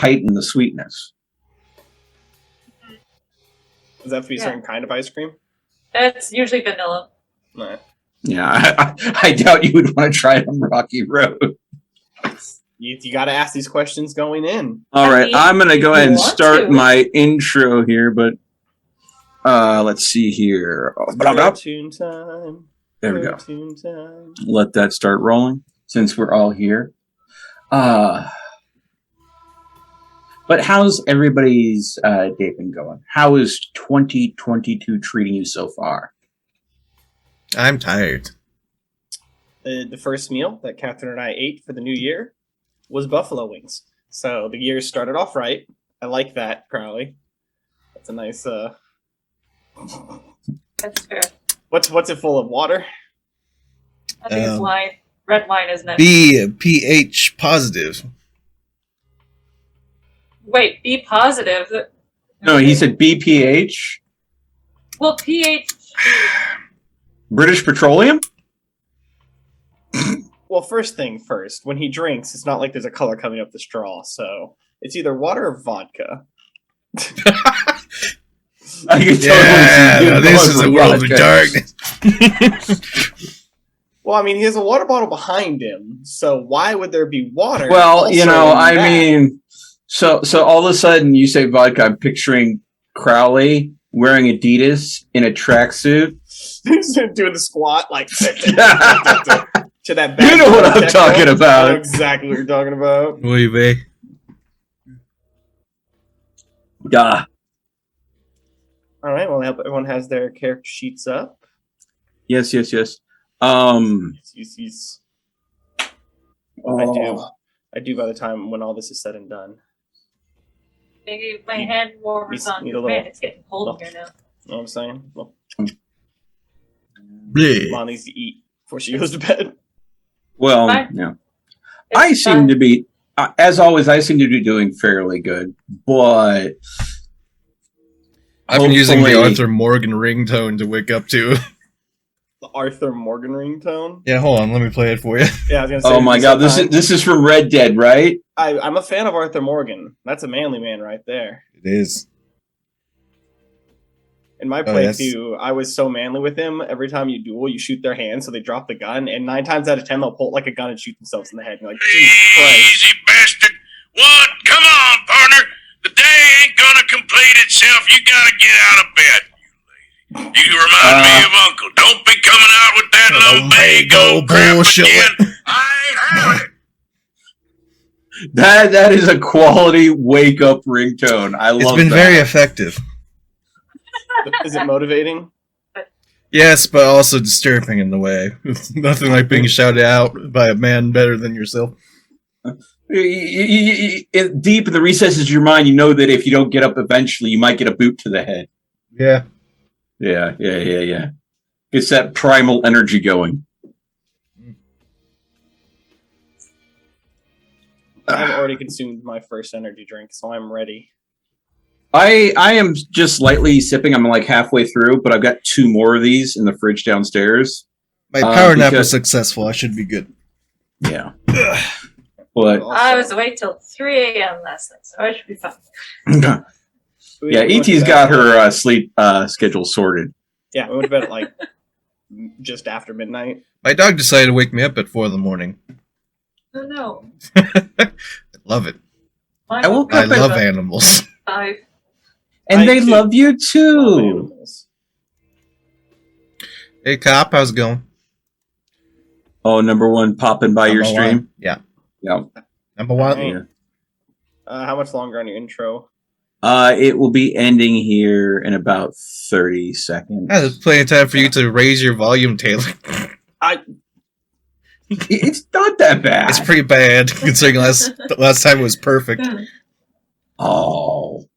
heighten the sweetness. Does that have to be a certain kind of ice cream? It's usually vanilla. Nah. Yeah, I doubt you would want to try it on Rocky Road. You got to ask these questions going in. All right, I'm going to go ahead and start my intro here, but let's see here. Cartoon time. There we go. Cartoon time. Let that start rolling since we're all here. But how's everybody's day been going? How is 2022 treating you so far? I'm tired. The first meal that Catherine and I ate for the new year was buffalo wings. So the year started off right. I like that, Crowley. That's a nice. That's fair. What's it full of? Water? I think it's wine. Red wine, isn't it? B pH positive. Wait, B positive? No, he said BPH. Well, pH. British Petroleum? Well, first thing first, when he drinks, it's not like there's a color coming up the straw, so it's either water or vodka. I can totally see this is a world of darkness. Well, I mean, he has a water bottle behind him, so why would there be water? Well, you know, I mean, so all of a sudden you say vodka, I'm picturing Crowley wearing Adidas in a tracksuit. Doing the squat, like, to that back. You know what I'm talking about. I know exactly what you're talking about. Oy vey. Duh. All right, well, I hope everyone has their character sheets up. Yes. Yes. Oh. I do by the time when all this is said and done. Maybe my hand warmers on. Man, it's getting cold here now. You know what I'm saying? Well, Bleh. Mom needs to eat before she goes to bed. Well, yeah. I seem to be, as always, I seem to be doing fairly good, but I've been using the Arthur Morgan ringtone to wake up to. The Arthur Morgan ringtone? Yeah, hold on, let me play it for you. Yeah, I was gonna say. Oh my god, this is from Red Dead, right? I'm a fan of Arthur Morgan. That's a manly man right there. It is. In my playthrough, I was so manly with him. Every time you duel, you shoot their hand, so they drop the gun, and 9 times out of 10, they'll pull like a gun and shoot themselves in the head. And you're like, Jesus Christ. Easy, bastard. What? Come on, partner. The day ain't gonna complete itself. You gotta get out of bed. You remind me of Uncle. Don't be coming out with that lumbago bullshit again. I ain't having it. That is a quality wake up ringtone. I love it. It's been very effective. Is it motivating? Yes, but also disturbing in the way. It's nothing like being shouted out by a man better than yourself. Deep in the recesses of your mind, you know that if you don't get up eventually, you might get a boot to the head. Yeah. Yeah. It's that primal energy going. I've already consumed my first energy drink, so I'm ready. I am just lightly sipping. I'm like halfway through, but I've got 2 more of these in the fridge downstairs. My power nap was successful. I should be good. Yeah. But I was awake till 3 a.m. last night, so I should be fine. yeah, ET's got her sleep schedule sorted. Yeah, we went to bed at like just after midnight. My dog decided to wake me up at 4 a.m. Oh no. I love it. I woke up I love animals. 5. And they love you too. Hey, Cop, how's it going? Oh, number 1 popping by your stream? Yeah. Yeah. Number 1? Right. How much longer on your intro? It will be ending here in about 30 seconds. Yeah, there's plenty of time for you to raise your volume, Taylor. It's not that bad. It's pretty bad, considering last time it was perfect. Oh.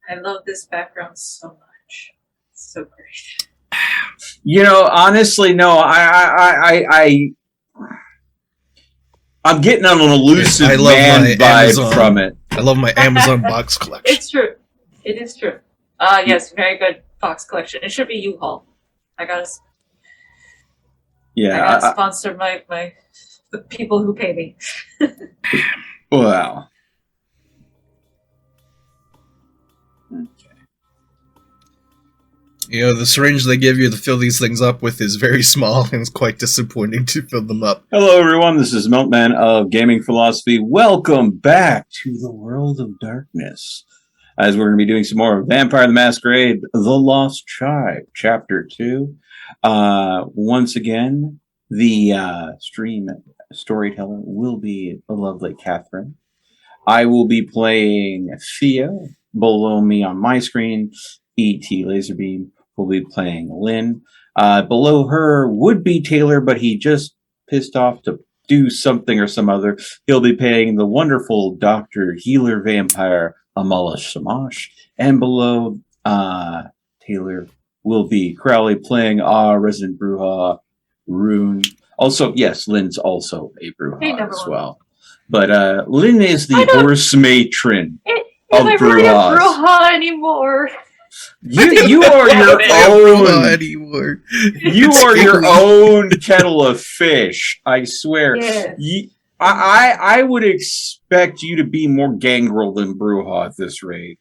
I love this background so much. It's so great. You know, honestly, no. I'm getting an elusive man vibe from it. I love my Amazon box collection. It's true. It is true. Yes, very good box collection. It should be U-Haul. I gotta sponsor the the people who pay me. Wow. You know, the syringe they give you to fill these things up with is very small, and it's quite disappointing to fill them up. Hello, everyone. This is Milkman of Gaming Philosophy. Welcome back to the world of darkness. As we're going to be doing some more Vampire the Masquerade, The Lost Tribe, Chapter 2. Once again, the stream storyteller will be the lovely Catherine. I will be playing Theo. Below me on my screen, E.T. Laserbeam will be playing Lynn. Below her would be Taylor, but he just pissed off to do something or some other. He'll be playing the wonderful Dr. Healer Vampire Amala Shamash. And below Taylor will be Crowley playing Resident Bruja Rune. Also, yes, Lynn's also a Bruja as well. But Lynn is the horse matron of I'm not really a Brujas. Bruja anymore. You are your own. Anymore. You are your own kettle of fish. I swear. Yes. I would expect you to be more gangrel than Bruja at this rate.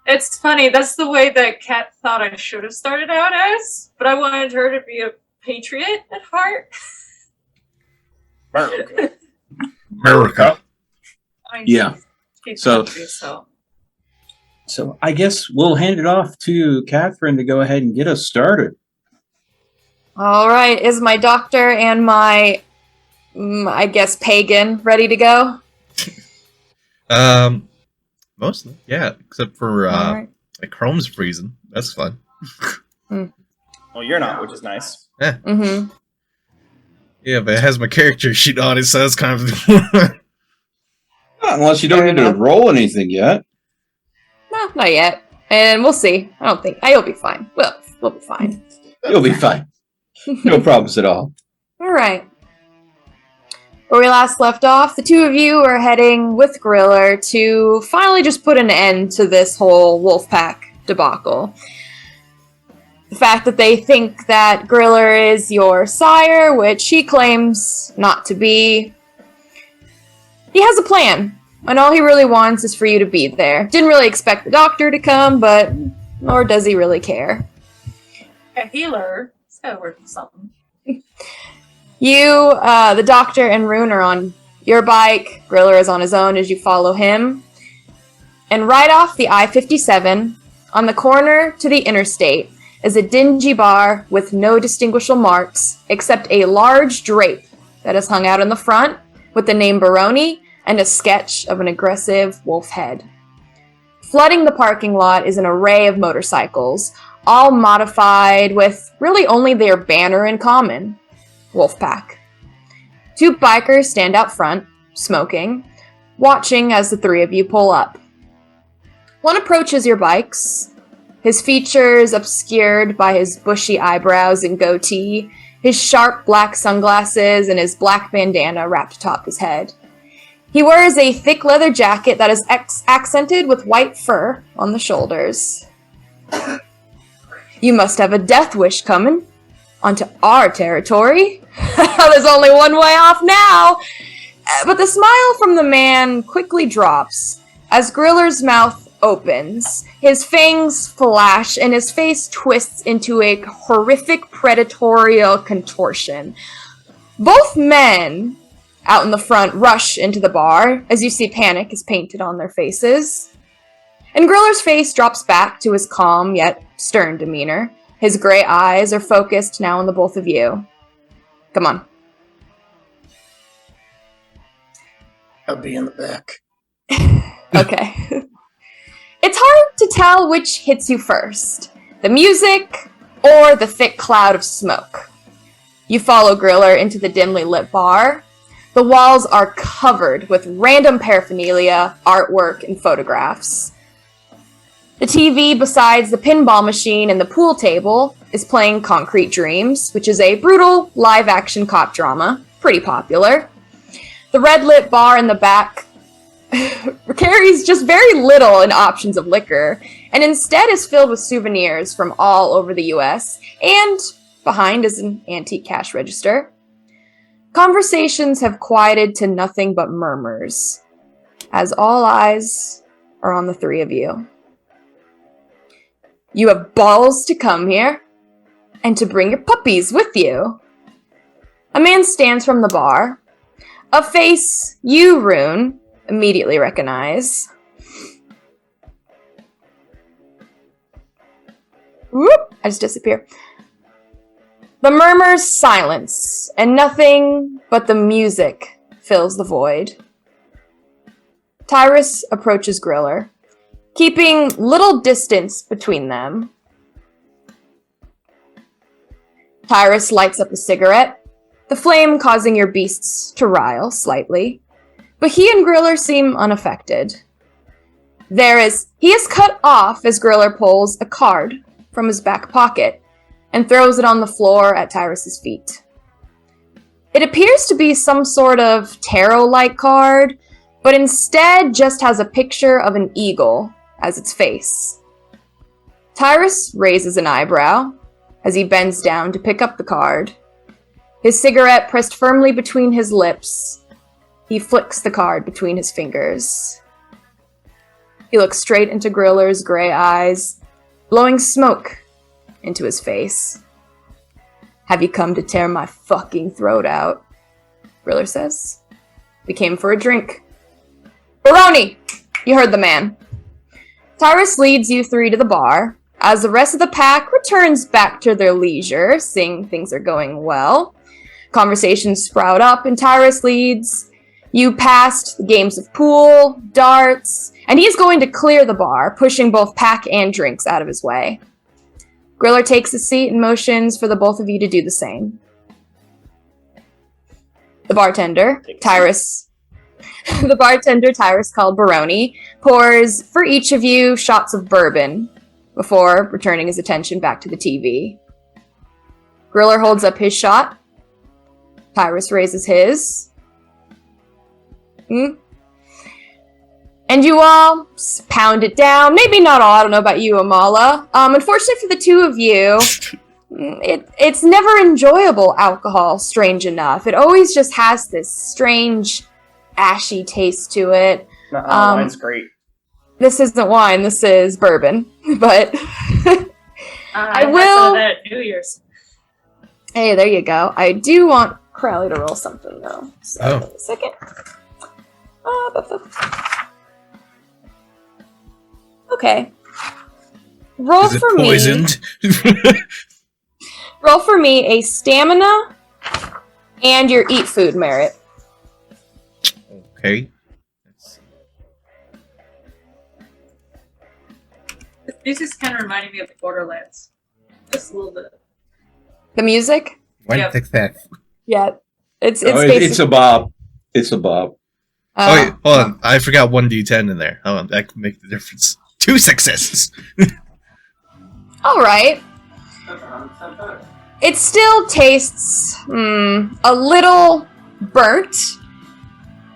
It's funny. That's the way that Kat thought I should have started out as, but I wanted her to be a patriot at heart. America. Yeah. So- So So I guess we'll hand it off to Catherine to go ahead and get us started. All right, is my doctor and my, I guess, pagan ready to go? Mostly, yeah, except for All right. like Chrome's freezing. That's fun. Well, you're not, which is nice. Mm-hmm. Yeah, but it has my character sheet on it, so that's kind of Not unless you don't Fair need to enough. roll anything yet. No, not yet. And we'll see. You'll be fine. We'll be fine. You'll be fine. No problems at all. All right. Where we last left off, the two of you are heading with Griller to finally just put an end to this whole Wolfpack debacle. The fact that they think that Griller is your sire, which he claims not to be. He has a plan, and all he really wants is for you to be there. Didn't really expect the doctor to come, but nor does he really care. a healer. It's gotta work for something. You, the doctor, and Rune are on your bike. Griller is on his own as you follow him. And right off the I-57, on the corner to the interstate, is a dingy bar with no distinguishable marks except a large drape that is hung out in the front with the name Baroni and a sketch of an aggressive wolf head. Flooding the parking lot is an array of motorcycles, all modified with really only their banner in common. Wolfpack. Two bikers stand out front, smoking, watching as the three of you pull up. One approaches your bikes, his features obscured by his bushy eyebrows and goatee, his sharp black sunglasses, and his black bandana wrapped atop his head. He wears a thick leather jacket that is accented with white fur on the shoulders. You must have a death wish coming onto our territory. There's only one way off now. But the smile from the man quickly drops as Griller's mouth opens. His fangs flash and his face twists into a horrific predatorial contortion. Both men out in the front rush into the bar as you see panic is painted on their faces. And Griller's face drops back to his calm yet stern demeanor. His gray eyes are focused now on the both of you. Come on. I'll be in the back. Okay. It's hard to tell which hits you first, the music or the thick cloud of smoke. You follow Griller into the dimly lit bar. The walls are covered with random paraphernalia, artwork, and photographs. The TV, besides the pinball machine and the pool table, is playing Concrete Dreams, which is a brutal live-action cop drama, pretty popular. The red-lit bar in the back carries just very little in options of liquor, and instead is filled with souvenirs from all over the US, and behind is an antique cash register. Conversations have quieted to nothing but murmurs, as all eyes are on the three of you. You have balls to come here, and to bring your puppies with you. A man stands from the bar, a face you, Rune, immediately recognize. Whoop! I just disappear. The murmurs silence, and nothing but the music fills the void. Tyrus approaches Griller, keeping little distance between them. Tyrus lights up a cigarette, the flame causing your beasts to rile slightly, but he and Griller seem unaffected. He is cut off as Griller pulls a card from his back pocket and throws it on the floor at Tyrus's feet. It appears to be some sort of tarot-like card, but instead just has a picture of an eagle as its face. Tyrus raises an eyebrow as he bends down to pick up the card. His cigarette pressed firmly between his lips, he flicks the card between his fingers. He looks straight into Griller's gray eyes, blowing smoke into his face. Have you come to tear my fucking throat out? Griller says. We came for a drink. Baroni! You heard the man. Tyrus leads you three to the bar, as the rest of the pack returns back to their leisure, seeing things are going well. Conversations sprout up, and Tyrus leads you past the games of pool, darts, and he's going to clear the bar, pushing both pack and drinks out of his way. Griller takes a seat and motions for the both of you to do the same. The bartender, Tyrus called Baroni, pours for each of you shots of bourbon before returning his attention back to the TV. Griller holds up his shot. Tyrus raises his. And you all pound it down. Maybe not all. I don't know about you, Amala. Unfortunately for the two of you, it's never enjoyable alcohol, strange enough. It always just has this strange, ashy taste to it. Wine's great. This isn't wine. This is bourbon. But I will... had some of that at New Year's. Hey, there you go. I do want Crowley to roll something, though. So, wait a second. Okay. Roll Is it for poisoned? me. Roll for me a stamina and your eat food merit. Okay. This music's kind of reminding me of the Borderlands. Just a little bit. The music? One Yep. take that. Yeah. It's It's a bop. It's a bop. Oh, wait, hold on. I forgot 1d10 in there. Hold on, that could make the difference. 2 successes! All right. It still tastes a little burnt,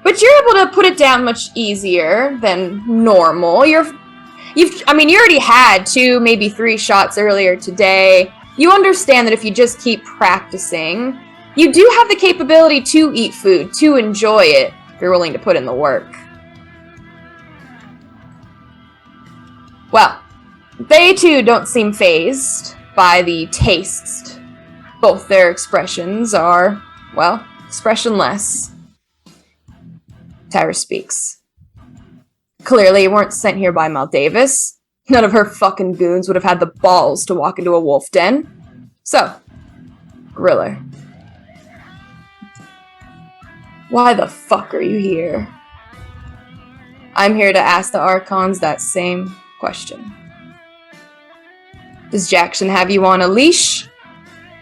but you're able to put it down much easier than normal. You already had 2, maybe 3 shots earlier today. You understand that if you just keep practicing, you do have the capability to eat food, to enjoy it, if you're willing to put in the work. Well, they too don't seem fazed by the tastes. Both their expressions are, well, expressionless. Tyrus speaks. Clearly, you weren't sent here by Maldavis. None of her fucking goons would have had the balls to walk into a wolf den. So, Griller. Why the fuck are you here? I'm here to ask the Archons that same question. Does Jackson have you on a leash?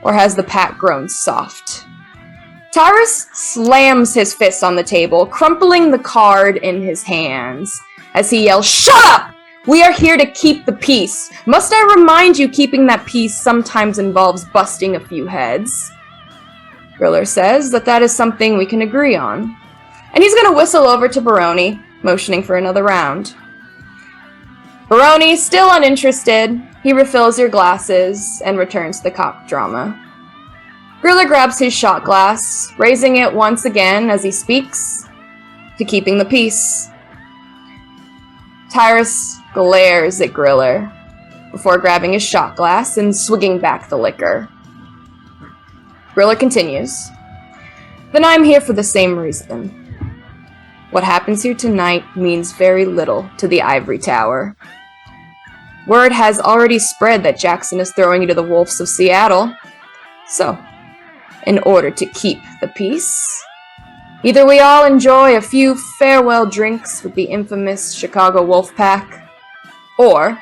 Or has the pack grown soft? Tyrus slams his fist on the table, crumpling the card in his hands as he yells, "Shut up! We are here to keep the peace. Must I remind you keeping that peace sometimes involves busting a few heads?" Griller says that is something we can agree on. And he's gonna whistle over to Baroni, motioning for another round. Baroni, still uninterested, he refills your glasses and returns to the cop drama. Griller grabs his shot glass, raising it once again as he speaks, to keeping the peace. Tyrus glares at Griller before grabbing his shot glass and swigging back the liquor. Griller continues. Then I'm here for the same reason. What happens here tonight means very little to the Ivory Tower. Word has already spread that Jackson is throwing you to the Wolves of Seattle. So, in order to keep the peace, either we all enjoy a few farewell drinks with the infamous Chicago Wolf Pack, or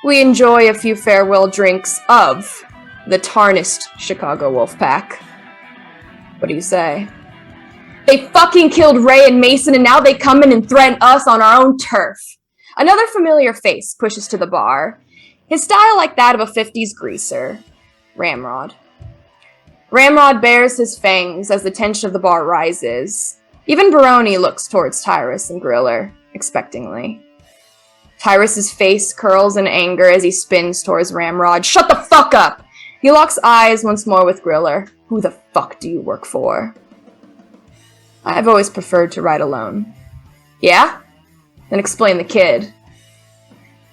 we enjoy a few farewell drinks of the tarnished Chicago Wolf Pack. What do you say? They fucking killed Ray and Mason, and now they come in and threaten us on our own turf. Another familiar face pushes to the bar, his style like that of a 50s greaser, Ramrod. Ramrod bares his fangs as the tension of the bar rises. Even Baroni looks towards Tyrus and Griller, expectingly. Tyrus's face curls in anger as he spins towards Ramrod. Shut the fuck up! He locks eyes once more with Griller. Who the fuck do you work for? I've always preferred to ride alone. Yeah? Then explain the kid.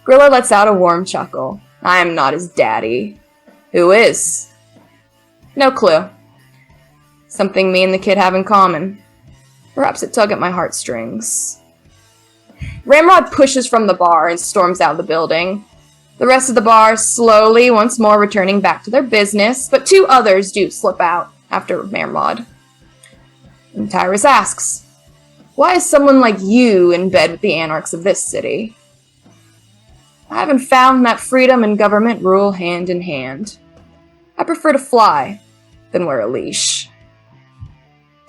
Griller lets out a warm chuckle. I am not his daddy. Who is? No clue. Something me and the kid have in common. Perhaps it tug at my heartstrings. Ramrod pushes from the bar and storms out of the building. The rest of the bar slowly, once more returning back to their business, but two others do slip out after Ramrod. And Tyrus asks, why is someone like you in bed with the anarchs of this city? I haven't found that freedom and government rule hand in hand. I prefer to fly than wear a leash.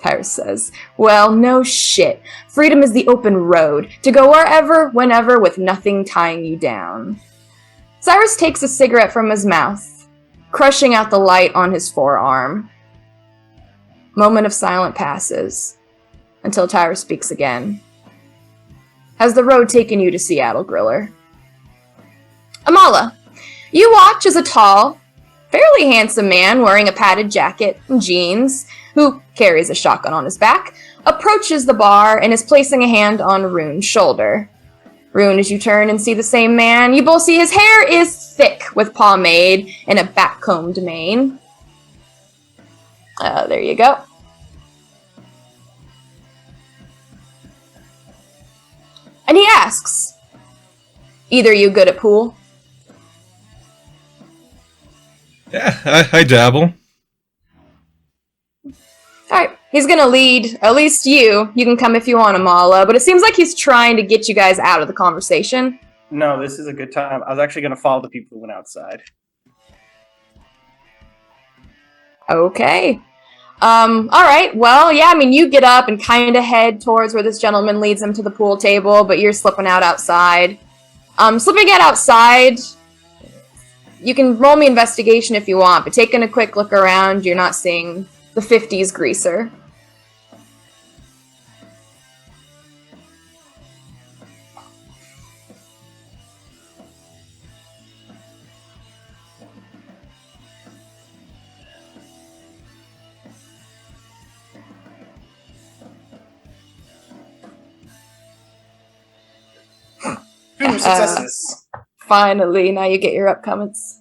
Tyrus says, well, no shit. Freedom is the open road, to go wherever, whenever, with nothing tying you down. Cyrus takes a cigarette from his mouth, crushing out the light on his forearm. Moment of silence passes, until Tyrus speaks again. Has the road taken you to Seattle, Griller? Amala, you watch as a tall, fairly handsome man wearing a padded jacket and jeans, who carries a shotgun on his back, approaches the bar and is placing a hand on Rune's shoulder. Rune, as you turn and see the same man, you both see his hair is thick with pomade and a back-combed mane. There you go. And he asks, either you good at pool? Yeah, I dabble. Alright, he's gonna lead, at least you. You can come if you want, Amala, but it seems like he's trying to get you guys out of the conversation. No, this is a good time. I was actually going to follow the people who went outside. Okay. Alright, well, yeah, I mean, you get up and kind of head towards where this gentleman leads him to the pool table, but you're slipping out outside. Slipping out outside, you can roll me investigation if you want, but taking a quick look around, you're not seeing the 50s greaser. Successes. Finally, now you get your upcomings.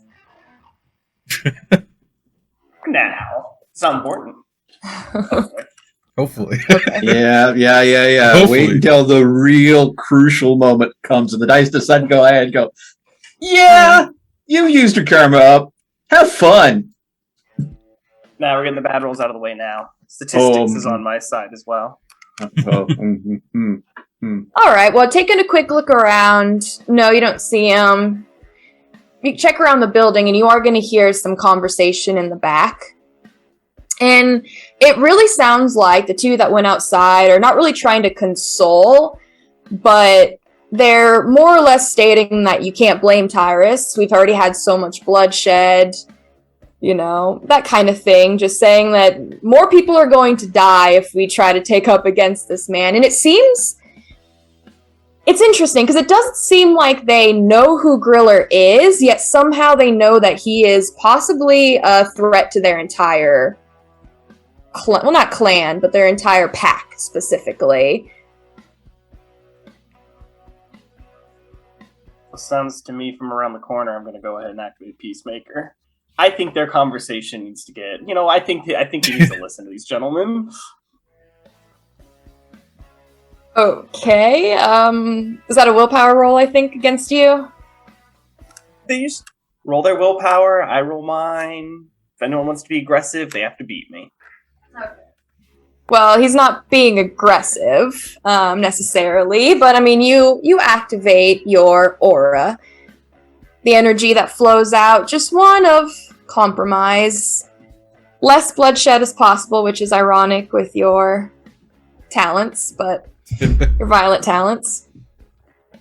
Now. It's not important. Hopefully. Yeah. Hopefully. Wait until the real crucial moment comes and the dice decide to go ahead and go, yeah, you used your karma up. Have fun. Now we're getting the bad rolls out of the way now. Statistics is on my side as well. Alright, well, taking a quick look around, no, you don't see him. You check around the building and you are going to hear some conversation in the back. And it really sounds like the two that went outside are not really trying to console, but they're more or less stating that you can't blame Tyrus. We've already had so much bloodshed, you know, that kind of thing. Just saying that more people are going to die if we try to take up against this man. And it seems it's interesting because it doesn't seem like they know who Griller is, yet somehow they know that he is possibly a threat to their entire well, not clan, but their entire pack specifically. It sounds to me from around the corner, I'm going to go ahead and activate Peacemaker. I think their conversation needs to get, I think he needs to listen to these gentlemen. Okay, is that a willpower roll, I think, against you? They just roll their willpower, I roll mine. If anyone wants to be aggressive, they have to beat me. Okay. Well, he's not being aggressive, necessarily, but I mean, you activate your aura. The energy that flows out, just one of compromise. Less bloodshed as possible, which is ironic with your talents, but your violent talents. And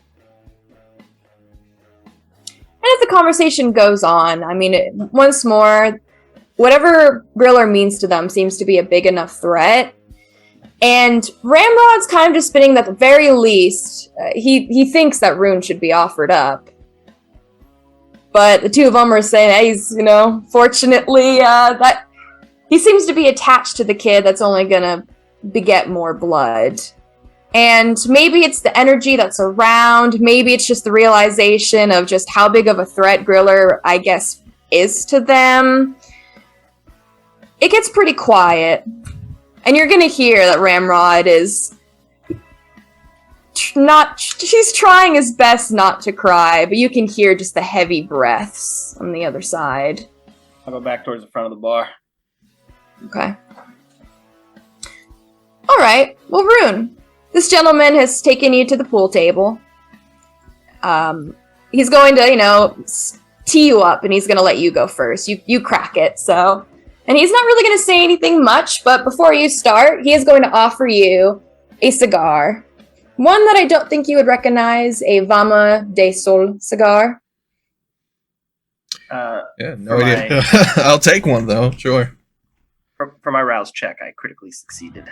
as the conversation goes on, I mean, once more, whatever Griller means to them seems to be a big enough threat. And Ramrod's kind of just spinning that at the very least, he thinks that Rune should be offered up. But the two of them are saying, hey, he's, fortunately, that he seems to be attached to the kid that's only gonna beget more blood. And maybe it's the energy that's around, maybe it's just the realization of just how big of a threat Griller, I guess, is to them. It gets pretty quiet. And you're gonna hear that Ramrod is she's trying his best not to cry, but you can hear just the heavy breaths on the other side. I'll go back towards the front of the bar. Okay. Alright, well, Rune, this gentleman has taken you to the pool table. He's going to, tee you up, and he's gonna let you go first. You crack it, so... And he's not really going to say anything much, but before you start, he is going to offer you a cigar. One that I don't think you would recognize, a Vama de Sol cigar. Yeah, no idea. I'll take one, though, sure. For my rouse check, I critically succeeded.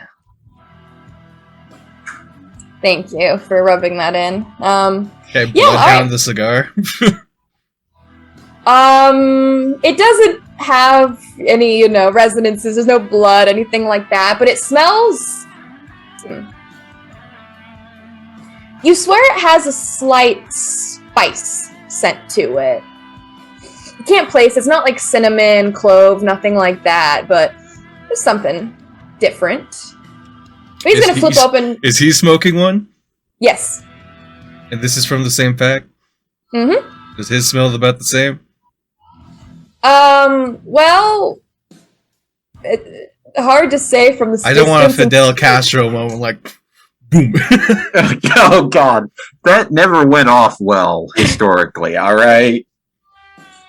Thank you for rubbing that in. Okay, bloodhound the cigar. It doesn't have any, resonances. There's no blood, anything like that, but it smells... You swear it has a slight spice scent to it. You can't place, it's not like cinnamon, clove, nothing like that, but there's something different. But he's gonna flip open... Is he smoking one? Yes. And this is from the same pack? Mm-hmm. Does his smell about the same? Well, hard to say from the I don't want a Fidel Castro moment, like, boom. Oh, God. That never went off well, historically, all right?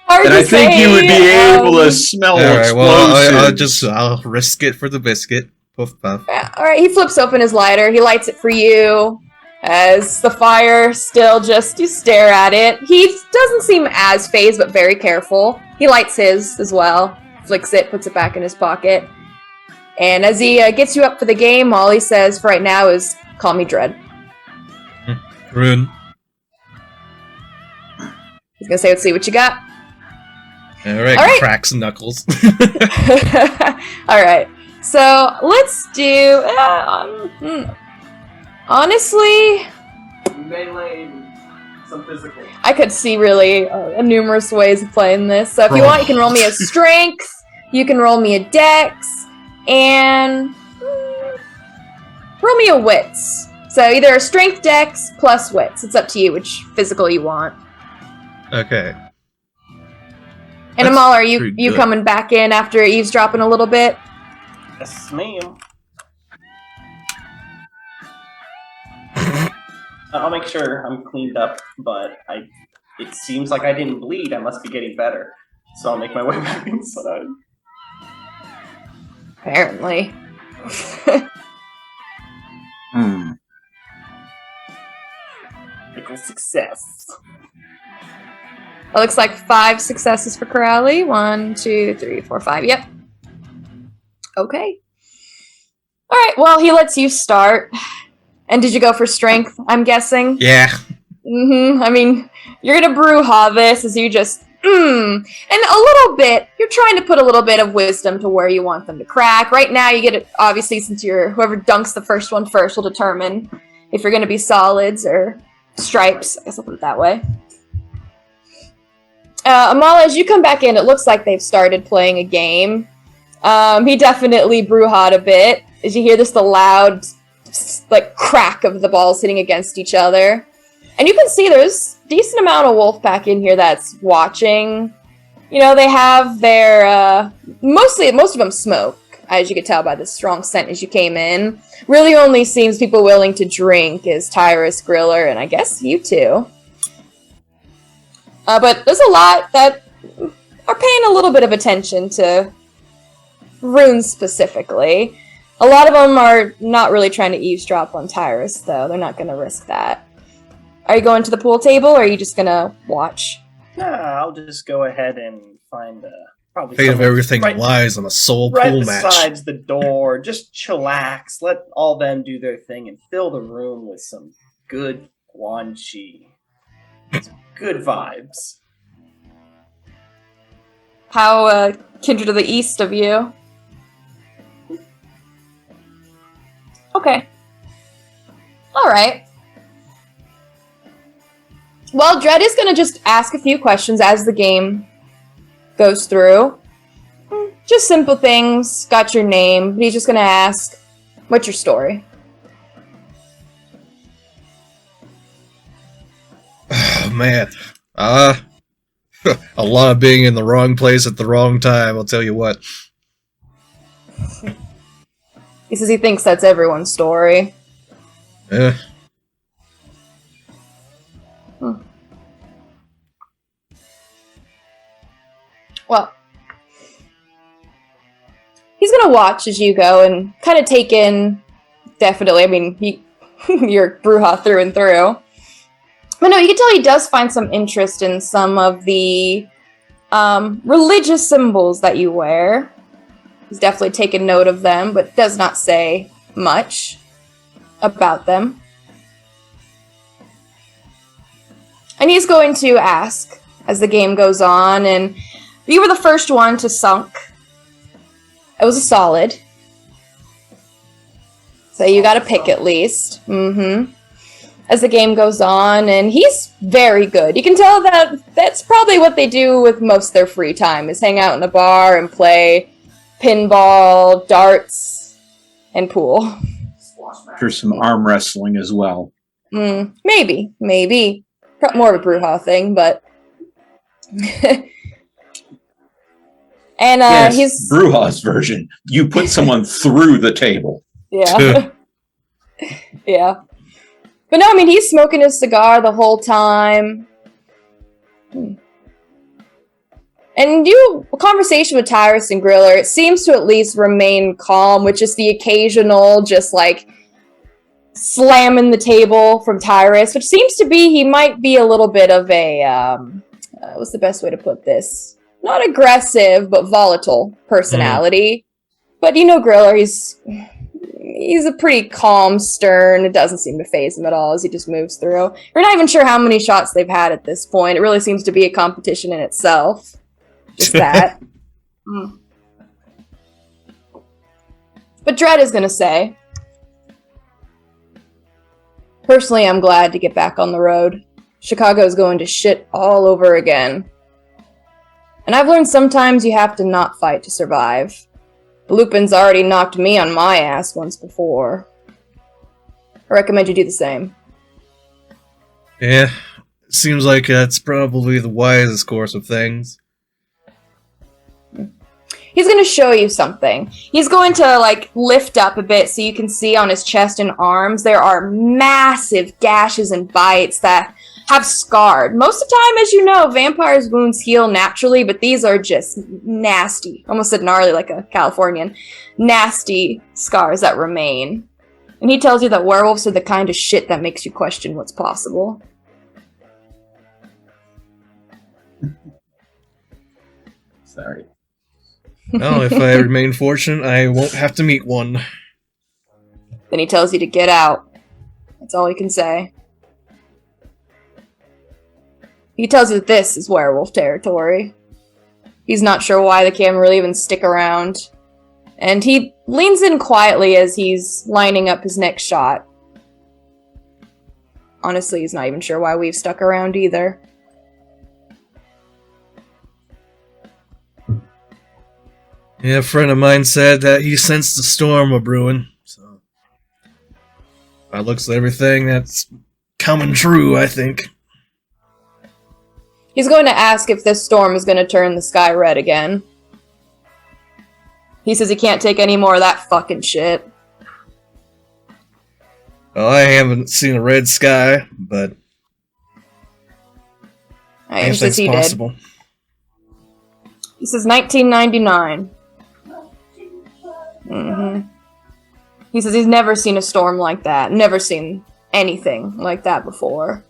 Hard and to I think say, you would be able to smell Alright, explosives. well, I'll risk it for the biscuit. Puff, puff. Yeah, alright, he flips open his lighter, he lights it for you. As the fire still just, you stare at it. He doesn't seem as phased, but very careful. He lights his as well, flicks it, puts it back in his pocket. And as he gets you up for the game, all he says for right now is, call me Dread. Rune. He's gonna say, let's see what you got. Alright, cracks knuckles. Alright, so let's do... Honestly, Melee, some physical. I could see really numerous ways of playing this. So if you want, you can roll me a strength, you can roll me a dex, and roll me a wits. So either a strength dex plus wits. It's up to you which physical you want. Okay. And Amal, are you coming back in after eavesdropping a little bit? Yes, ma'am. I'll make sure I'm cleaned up, but it seems like I didn't bleed. I must be getting better. So I'll make my way back inside. Apparently. Critical success. It looks like 5 successes for Corrali. 1, 2, 3, 4, 5. Yep. Okay. Alright, well, he lets you start. And did you go for strength, I'm guessing? Yeah. I mean, you're gonna Bruja this as you just, and a little bit, you're trying to put a little bit of wisdom to where you want them to crack. Right now, you get it, obviously, since whoever dunks the first one first will determine if you're gonna be solids or stripes. I guess I'll put it that way. Amala, as you come back in, it looks like they've started playing a game. He definitely Bruja a bit. As you hear this, the loud, like, crack of the balls hitting against each other. And you can see there's a decent amount of Wolfpack in here that's watching. You know, they have their, most of them smoke, as you could tell by the strong scent as you came in. Really only seems people willing to drink is Tyrus, Griller, and I guess you two. But there's a lot that are paying a little bit of attention to runes specifically. A lot of them are not really trying to eavesdrop on Tyrus, though. They're not going to risk that. Are you going to the pool table, or are you just going to watch? Nah, I'll just go ahead and find probably Fate of someone everything right, lies on a soul right pool match. besides the door. Just chillax, let all them do their thing, and fill the room with some good guanchi. Some good vibes. How kindred to the east of you? Okay. Alright. Well, Dredd is going to just ask a few questions as the game goes through. Just simple things. Got your name. He's just going to ask, what's your story? Oh, man. A lot of being in the wrong place at the wrong time, I'll tell you what. He says he thinks that's everyone's story. Yeah. Well, he's gonna watch as you go and kind of take in, definitely, I mean, you're Bruja through and through. But no, you can tell he does find some interest in some of the religious symbols that you wear. He's definitely taken note of them, but does not say much about them. And he's going to ask as the game goes on, and you were the first one to sunk. It was a solid. So you got a pick at least. As the game goes on, and he's very good. You can tell that that's probably what they do with most of their free time, is hang out in a bar and play pinball, darts, and pool. There's some arm wrestling as well. Maybe. More of a Bruja thing, but... And yes, he's... Bruja's version. You put someone through the table. Yeah. Yeah. But no, I mean, he's smoking his cigar the whole time. And a conversation with Tyrus and Griller, it seems to at least remain calm, with just the occasional, just like, slamming the table from Tyrus, which seems to be, he might be a little bit of a, what's the best way to put this? Not aggressive, but volatile personality. But you know Griller, he's a pretty calm, stern. It doesn't seem to faze him at all as he just moves through. We're not even sure how many shots they've had at this point. It really seems to be a competition in itself. Just that. But Dredd is going to say, personally, I'm glad to get back on the road. Chicago's going to shit all over again. And I've learned sometimes you have to not fight to survive. Lupin's already knocked me on my ass once before. I recommend you do the same. Yeah, seems like that's probably the wisest course of things. He's going to show you something. He's going to, like, lift up a bit so you can see on his chest and arms there are massive gashes and bites that have scarred. Most of the time, as you know, vampires' wounds heal naturally, but these are just nasty. Almost said gnarly like a Californian. Nasty scars that remain. And he tells you that werewolves are the kind of shit that makes you question what's possible. Sorry. Well, if I remain fortunate, I won't have to meet one. Then he tells you to get out. That's all he can say. He tells you that this is werewolf territory. He's not sure why they can't really even stick around. And he leans in quietly as he's lining up his next shot. Honestly, he's not even sure why we've stuck around either. Yeah, a friend of mine said that he sensed the storm a brewing. So, by looks of everything, that's coming true, I think. He's going to ask if this storm is going to turn the sky red again. He says he can't take any more of that fucking shit. Well, I haven't seen a red sky, but He says anything's he possible. did. He says 1999. He says he's never seen a storm like that. Never seen anything like that before.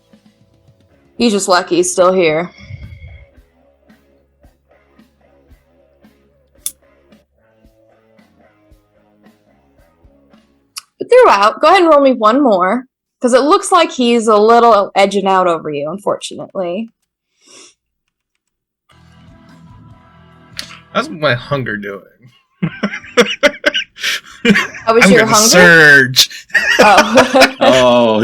He's just lucky he's still here. But throughout, go ahead and roll me one more. Because it looks like he's a little edging out over you, unfortunately. How's my hunger doing? How was I'm your gonna hunger? surge. Oh. Oh,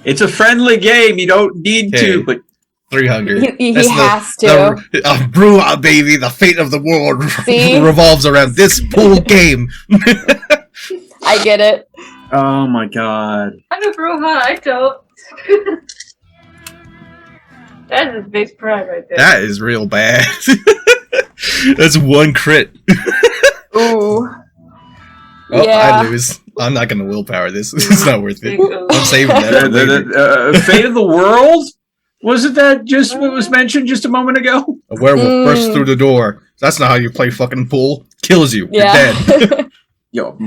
it's a friendly game. You don't need Okay. to, but 3 hunger. He That's has to. Brew out, baby. The fate of the world See? revolves around this pool game. I get it. oh my god. I'm a Bruja, I don't. That is a big pride right there. That is real bad. That's 1 crit. Ooh. Oh, Yeah. I lose. I'm not gonna willpower this. It's not worth it. Big ooh. I'm saving that. for later. Fate of the world? Wasn't that just what was mentioned just a moment ago? A werewolf bursts through the door. That's not how you play fucking pool. Kills you. You're Yeah. dead. Yo.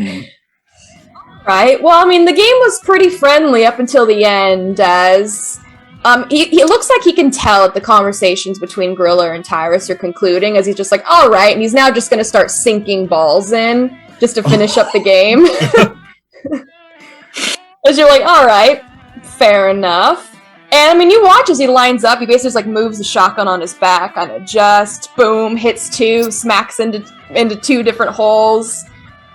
Right? Well, I mean, the game was pretty friendly up until the end, as he looks like he can tell that the conversations between Griller and Tyrus are concluding, as he's just like, all right, and he's now just going to start sinking balls in just to finish up the game. As you're like, all right, fair enough. And I mean, you watch as he lines up, he basically just like moves the shotgun on his back, kind of just boom, hits 2, smacks into 2 different holes.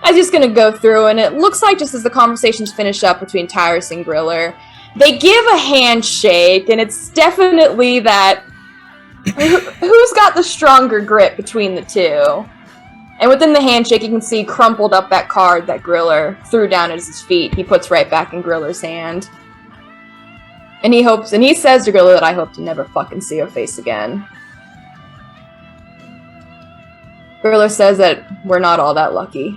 I'm just gonna go through, and it looks like just as the conversations finish up between Tyrus and Griller, they give a handshake, and it's definitely that who's got the stronger grip between the two. And within the handshake, you can see crumpled up that card that Griller threw down at his feet. He puts right back in Griller's hand. And he says to Griller that I hope to never fucking see your face again. Griller says that we're not all that lucky.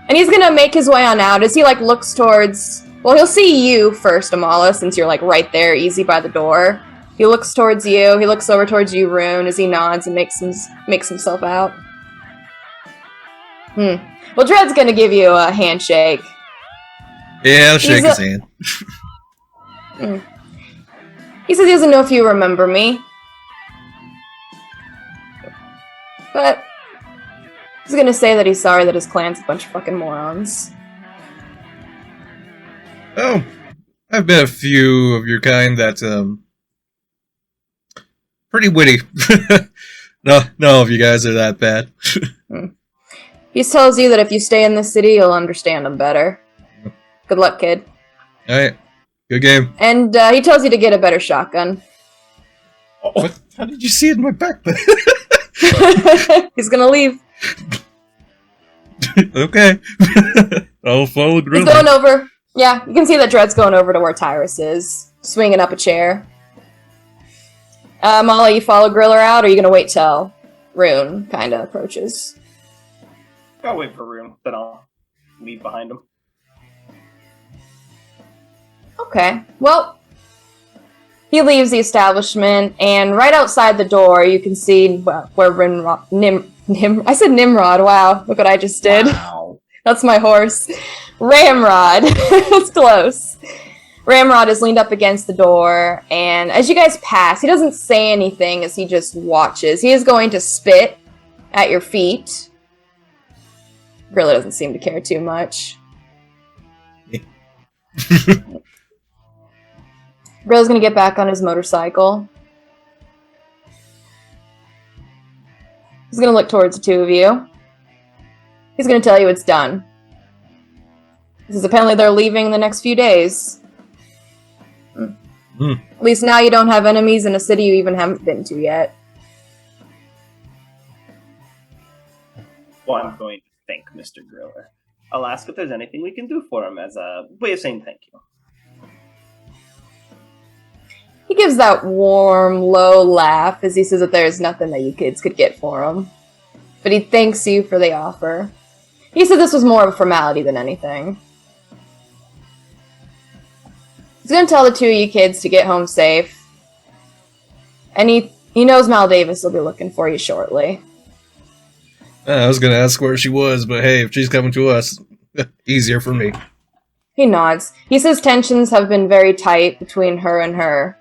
And he's gonna make his way on out as he like looks towards, well, he'll see you first, Amala, since you're like right there, easy by the door. He looks towards you, he looks over towards you, Rune, as he nods and makes himself out. Well, Dred's gonna give you a handshake. Yeah, I'll shake his hand. He says he doesn't know if you remember me. But he's gonna say that he's sorry that his clan's a bunch of fucking morons. Oh, I've met a few of your kind that, pretty witty. No, of you guys are that bad. He tells you that if you stay in this city, you'll understand him better. Good luck, kid. Alright, good game. And he tells you to get a better shotgun. What? How did you see it in my backpack? He's gonna leave. Okay. I'll follow He's Griller. going over. Yeah, you can see that Dred's going over to where Tyrus is, swinging up a chair. Molly, you follow Griller out, or are you gonna wait till Rune kind of approaches? I'll wait for room, then I'll leave behind him. Okay, well, he leaves the establishment, and right outside the door, you can see where I said Nimrod, wow, look what I just did. Wow. That's my horse. Ramrod. That's close. Ramrod is leaned up against the door, and as you guys pass, he doesn't say anything as he just watches. He is going to spit at your feet. Grilla doesn't seem to care too much. Bill's gonna get back on his motorcycle. He's gonna look towards the two of you. He's gonna tell you it's done. Because apparently they're leaving in the next few days. At least now you don't have enemies in a city you even haven't been to yet. Well, I'm going to thank Mr. Griller. I'll ask if there's anything we can do for him as a way of saying thank you. He gives that warm, low laugh as he says that there's nothing that you kids could get for him. But he thanks you for the offer. He said this was more of a formality than anything. He's gonna tell the two of you kids to get home safe. And he knows Mal Davis will be looking for you shortly. I was gonna ask where she was, but hey, if she's coming to us, easier for me. He nods. He says tensions have been very tight between her and her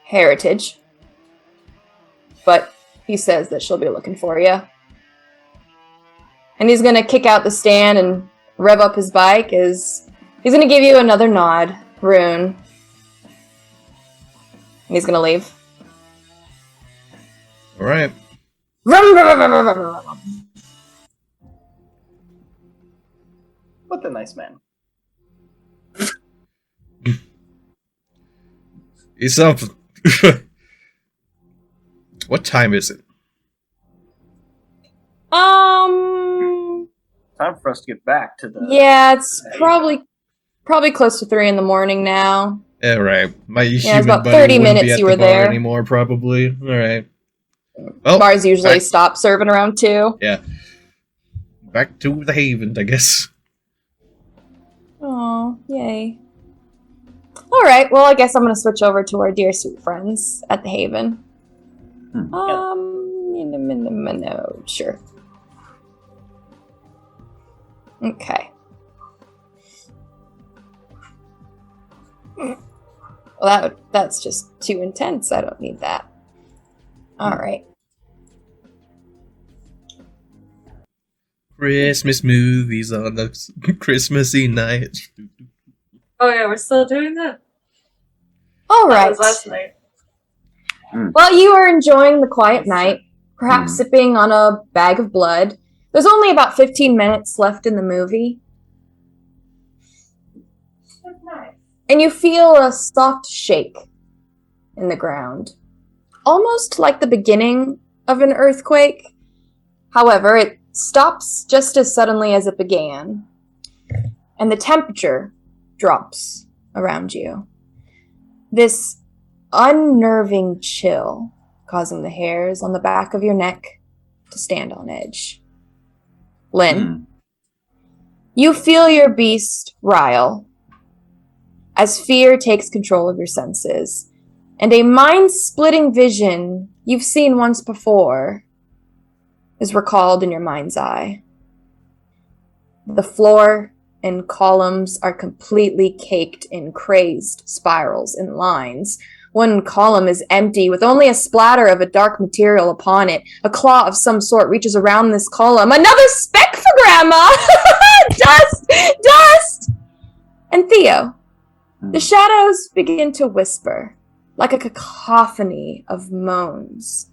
heritage. But he says that she'll be looking for you. And he's gonna kick out the stand and rev up his bike as he's gonna give you another nod, Rune. And he's gonna leave. Alright. What a nice man. He's something. What time is it? Time for us to get back to the... Yeah, it's probably close to 3 a.m. now. Yeah, right. My it's human about buddy 30 wouldn't minutes be at you the were bar there. anymore, probably. Alright. Well, Bars usually back- stop serving around 2. Yeah. Back to the Haven, I guess. Oh, yay. Alright, well, I guess I'm gonna switch over to our dear sweet friends at the Haven. No, sure. Okay. Well, that's just too intense. I don't need that. Alright. Christmas movies on the Christmassy night. Oh yeah, we're still doing that? That Alright. was last night. While you are enjoying the quiet night, perhaps sipping on a bag of blood, there's only about 15 minutes left in the movie. That's nice. And you feel a soft shake in the ground. Almost like the beginning of an earthquake. However, it stops just as suddenly as it began. And the temperature drops around you. This unnerving chill causing the hairs on the back of your neck to stand on edge. Lynn, you feel your beast rile as fear takes control of your senses, and a mind-splitting vision you've seen once before is recalled in your mind's eye. The floor and columns are completely caked in crazed spirals and lines. One column is empty, with only a splatter of a dark material upon it. A claw of some sort reaches around this column. Another speck for Grandma! Dust! Dust! And Theo, the shadows begin to whisper, like a cacophony of moans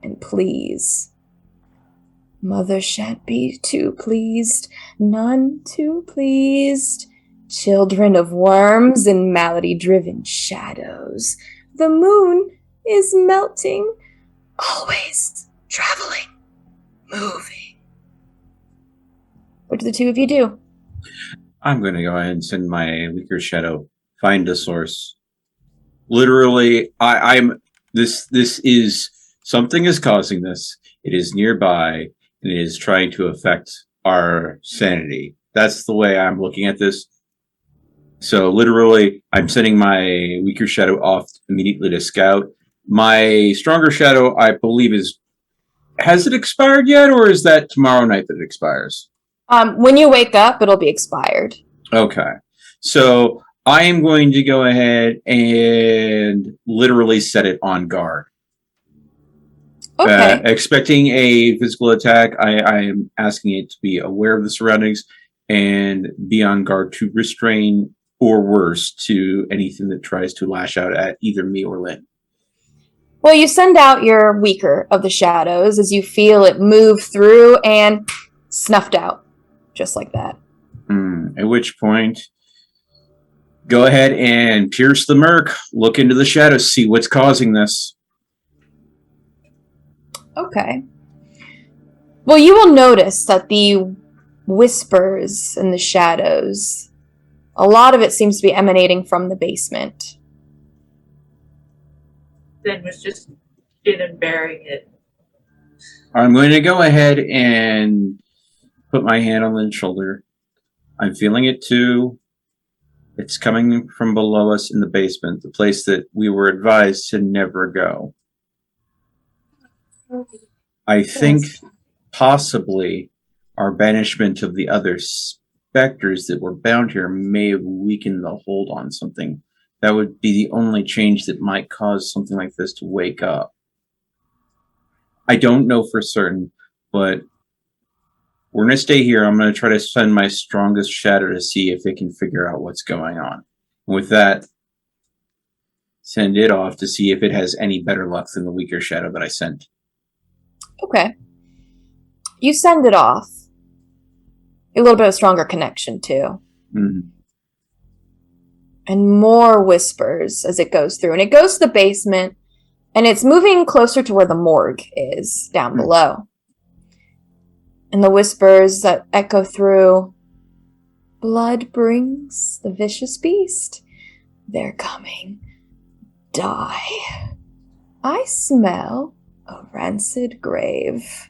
and pleas. Mother shan't be too pleased, none too pleased. Children of worms and malady-driven shadows. The moon is melting, always traveling, moving. What do the two of you do? I'm going to go ahead and send my weaker shadow. Find a source. Literally, I'm. This is something is causing this. It is nearby, and it is trying to affect our sanity. That's the way I'm looking at this. So literally, I'm sending my weaker shadow off immediately to scout. My stronger shadow, I believe, has it expired yet, or is that tomorrow night that it expires? When you wake up, it'll be expired. Okay. So I am going to go ahead and literally set it on guard. Okay. Expecting a physical attack, I am asking it to be aware of the surroundings and be on guard to restrain or worse to anything that tries to lash out at either me or Lynn. Well, you send out your weaker of the shadows as you feel it move through and snuffed out. Just like that. At which point, go ahead and pierce the murk. Look into the shadows. See what's causing this. Okay. Well, you will notice that the whispers in the shadows, a lot of it seems to be emanating from the basement. Then was just in bearing it. I'm going to go ahead and put my hand on Lynn's shoulder. I'm feeling it too. It's coming from below us in the basement, the place that we were advised to never go. I think possibly our banishment of the other specters that were bound here may have weakened the hold on something. That would be the only change that might cause something like this to wake up. I don't know for certain, but we're going to stay here. I'm going to try to send my strongest shadow to see if it can figure out what's going on. With that, send it off to see if it has any better luck than the weaker shadow that I sent. Okay. You send it off. A little bit of stronger connection, too. Mm-hmm. And more whispers as it goes through. And it goes to the basement, and it's moving closer to where the morgue is, down below. And the whispers that echo through, blood brings the vicious beast. They're coming. Die. I smell a rancid grave.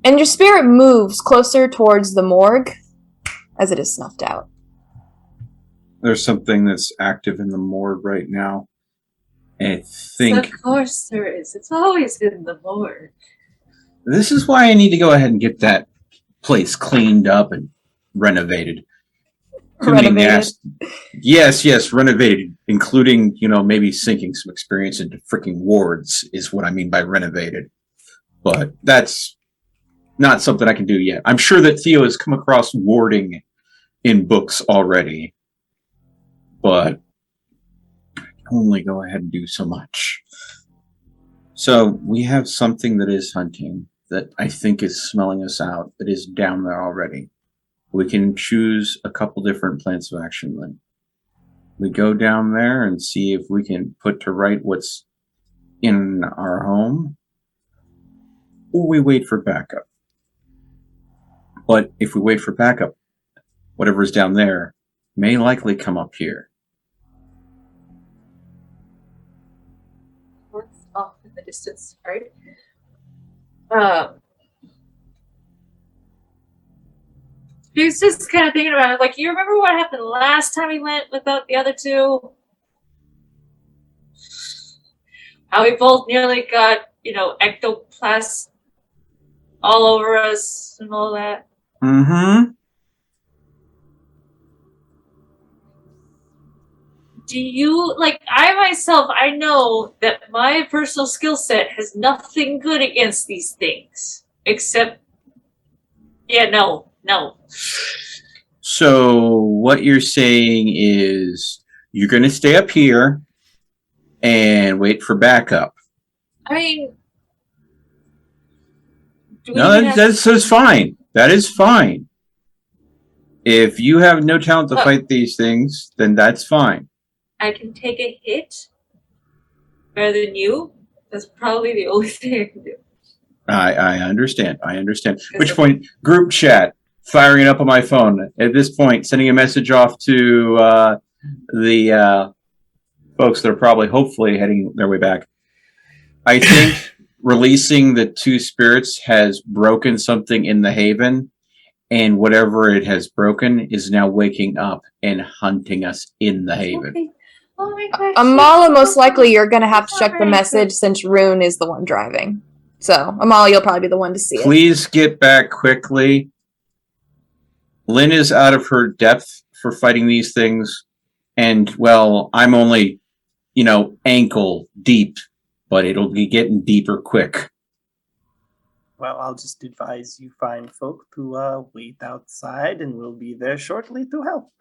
And your spirit moves closer towards the morgue as it is snuffed out. There's something that's active in the morgue right now. And I think... Of course there is. It's always in the morgue. This is why I need to go ahead and get that place cleaned up and renovated. Renovated? Yes, renovated, including, maybe sinking some experience into freaking wards is what I mean by renovated. But that's not something I can do yet. I'm sure that Theo has come across warding in books already, but I can only go ahead and do so much. So we have something that is hunting, that I think is smelling us out, that is down there already. We can choose a couple different plans of action then. We go down there and see if we can put to right what's in our home, or we wait for backup. But if we wait for backup, whatever's down there may likely come up here. What's off in the distance, right? He was just kind of thinking about it. Like, you remember what happened last time we went without the other two? How we both nearly got, ectoplasm all over us and all that. Mm-hmm. Do you, I know that my personal skill set has nothing good against these things. Except, no. So what you're saying is you're going to stay up here and wait for backup. I mean... That's fine. That is fine. If you have no talent to fight these things, then that's fine. I can take a hit better than you. That's probably the only thing I can do. I understand. Which point, group chat, firing it up on my phone. At this point, sending a message off to the folks that are probably, hopefully, heading their way back. I think releasing the two spirits has broken something in the Haven, and whatever it has broken is now waking up and hunting us in the Haven. Okay. Oh my gosh. Amala, most likely you're going to have to check the message since Rune is the one driving. So, Amala, you'll probably be the one to see it. Please get back quickly. Lynn is out of her depth for fighting these things. And, well, I'm only, ankle deep, but it'll be getting deeper quick. Well, I'll just advise you find folk to wait outside, and we'll be there shortly to help.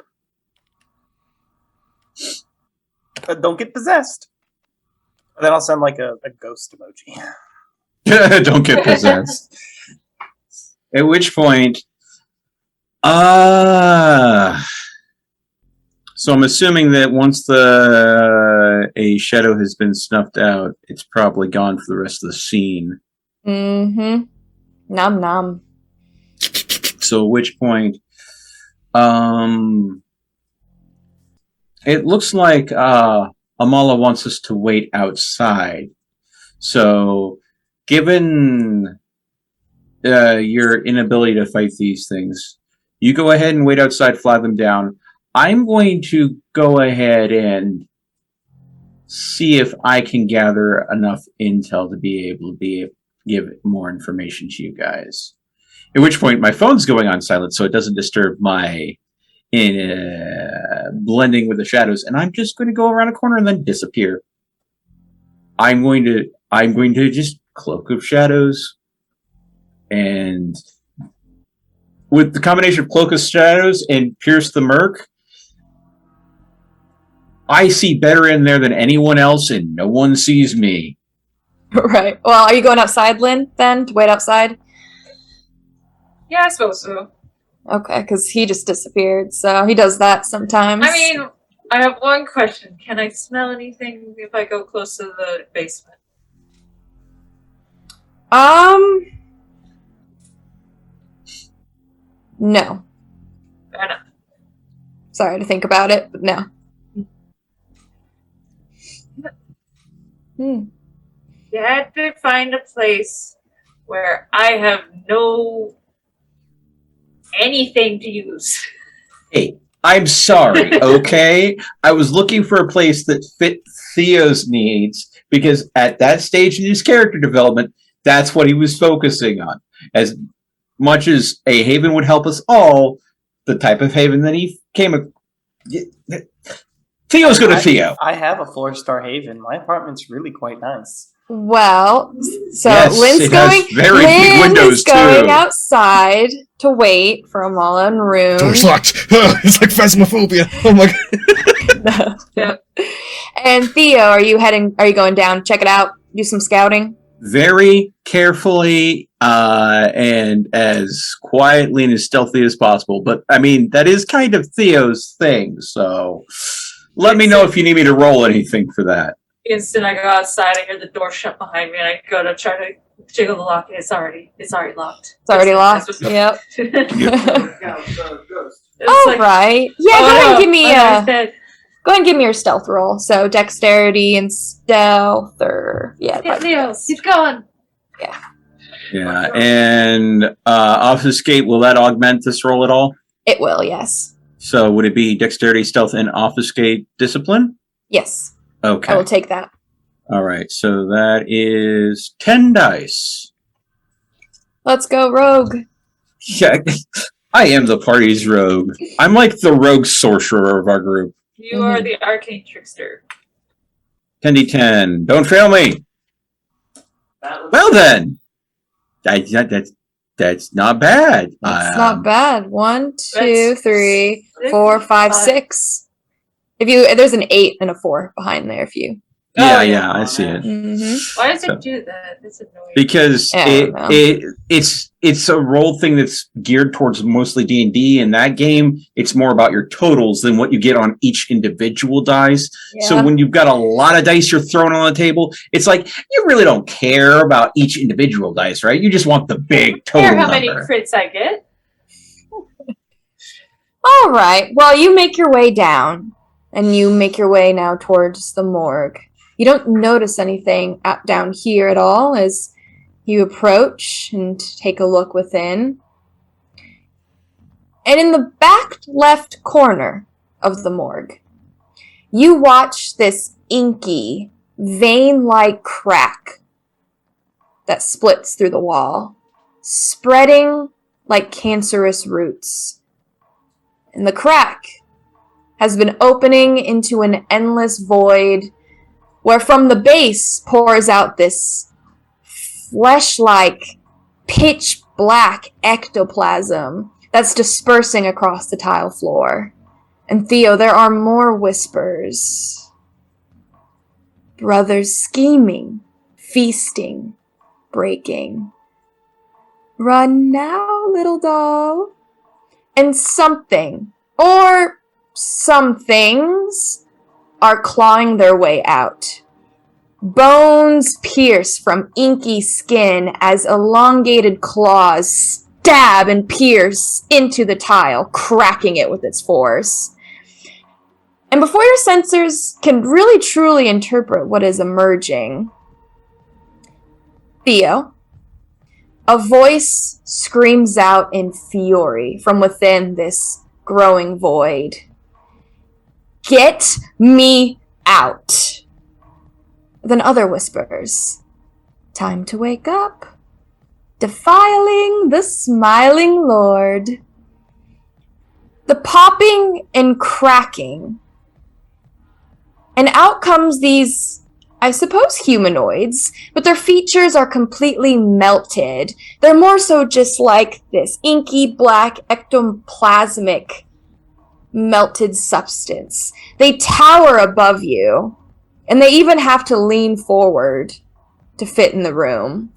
But don't get possessed. And then I'll send like a ghost emoji. Don't get possessed. At which point, so I'm assuming that once a shadow has been snuffed out, it's probably gone for the rest of the scene. Mm-hmm. Nom nom. So at which point, it looks like Amala wants us to wait outside. So, given your inability to fight these things, you go ahead and wait outside, flag them down. I'm going to go ahead and see if I can gather enough intel to be able to give more information to you guys. At which point, my phone's going on silent, so it doesn't disturb my blending with the shadows, and I'm just going to go around a corner and then disappear. I'm going to just cloak of shadows, and with the combination of cloak of shadows and pierce the murk, I see better in there than anyone else, and no one sees me. Right. Well, are you going outside, Lynn, then, to wait outside? Yeah, I suppose so. Okay, because he just disappeared, so he does that sometimes. I mean, I have one question. Can I smell anything if I go close to the basement? No. Fair enough. Sorry to think about it, but no. Hmm. You had to find a place where I have no anything to use. Hey, I'm sorry, okay? I was looking for a place that fit Theo's needs, because at that stage in his character development, that's what he was focusing on. As much as a haven would help us all, the type of haven that he came... Theo's go to Theo. I have a 4-star haven. My apartment's really quite nice. Well, so Yes, Lynn's it has going. very big Lynn windows, is going too. outside to wait for Amala and Rune. Door's locked. It's like phasmophobia. Oh my god. No. And Theo, are you going down? Check it out. Do some scouting. Very carefully and as quietly and as stealthy as possible. But, I mean, that is kind of Theo's thing, so let me know if you need me to roll anything for that. Instant I go outside, I hear the door shut behind me, and I go to try to jiggle the lock, and it's already locked. It's already locked. That's Yep. It's All like, right. Yeah, oh, go ahead and no, give me I'm dead. go ahead and give me your stealth roll. So dexterity and stealth, or Yeah, probably Leo, stealth. keep going. Yeah, and obfuscate, will that augment this roll at all? It will. Yes. So would it be dexterity, stealth, and obfuscate discipline? Yes. Okay. I will take that. All right, so that is 10 dice. Let's go, rogue. Yeah, I am the party's rogue. I'm like the rogue sorcerer of our group. You are the arcane trickster. 10d10. Don't fail me. Well then, that's not bad. That's not bad. 1, 2, 3, 4, 5, 6. There's an 8 and a 4 behind there. If you. Yeah, I see it. Mm-hmm. Why does it do that? That's annoying. Because it's a role thing that's geared towards mostly D&D. In that game, it's more about your totals than what you get on each individual dice. Yeah. So when you've got a lot of dice you're throwing on the table, it's like you really don't care about each individual dice, right? You just want the big total How number. many crits I get? All right. Well, you make your way down, and you make your way now towards the morgue. You don't notice anything down here at all as you approach and take a look within. And in the back left corner of the morgue, you watch this inky, vein-like crack that splits through the wall, spreading like cancerous roots. And the crack has been opening into an endless void where from the base pours out this flesh-like pitch black ectoplasm that's dispersing across the tile floor. And Theo, there are more whispers. Brothers scheming, feasting, breaking. Run now, little doll. And something, or some things, are clawing their way out. Bones pierce from inky skin as elongated claws stab and pierce into the tile, cracking it with its force. And before your sensors can really truly interpret what is emerging, Theo, a voice screams out in fury from within this growing void. Get me out! Then other whispers. Time to wake up. Defiling the smiling Lord. The popping and cracking. And out comes these, I suppose, humanoids, but their features are completely melted. They're more so just like this inky black ectoplasmic melted substance. They tower above you, and they even have to lean forward to fit in the room.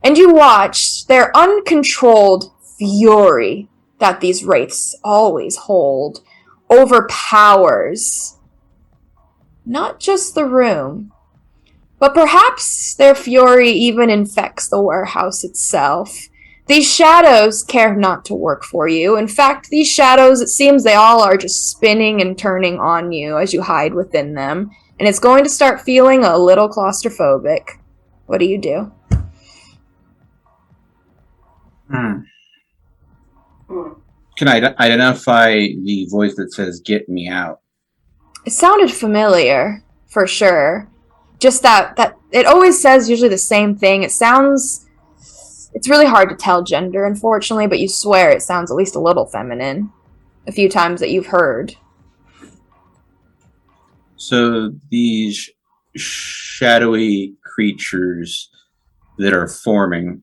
And you watch their uncontrolled fury that these wraiths always hold overpowers not just the room, but perhaps their fury even infects the warehouse itself. These shadows care not to work for you. In fact, these shadows, it seems they all are just spinning and turning on you as you hide within them. And it's going to start feeling a little claustrophobic. What do you do? Can I identify the voice that says, "Get me out"? It sounded familiar, for sure. Just that it always says usually the same thing. It's really hard to tell gender, unfortunately, but you swear it sounds at least a little feminine a few times that you've heard. So these shadowy creatures that are forming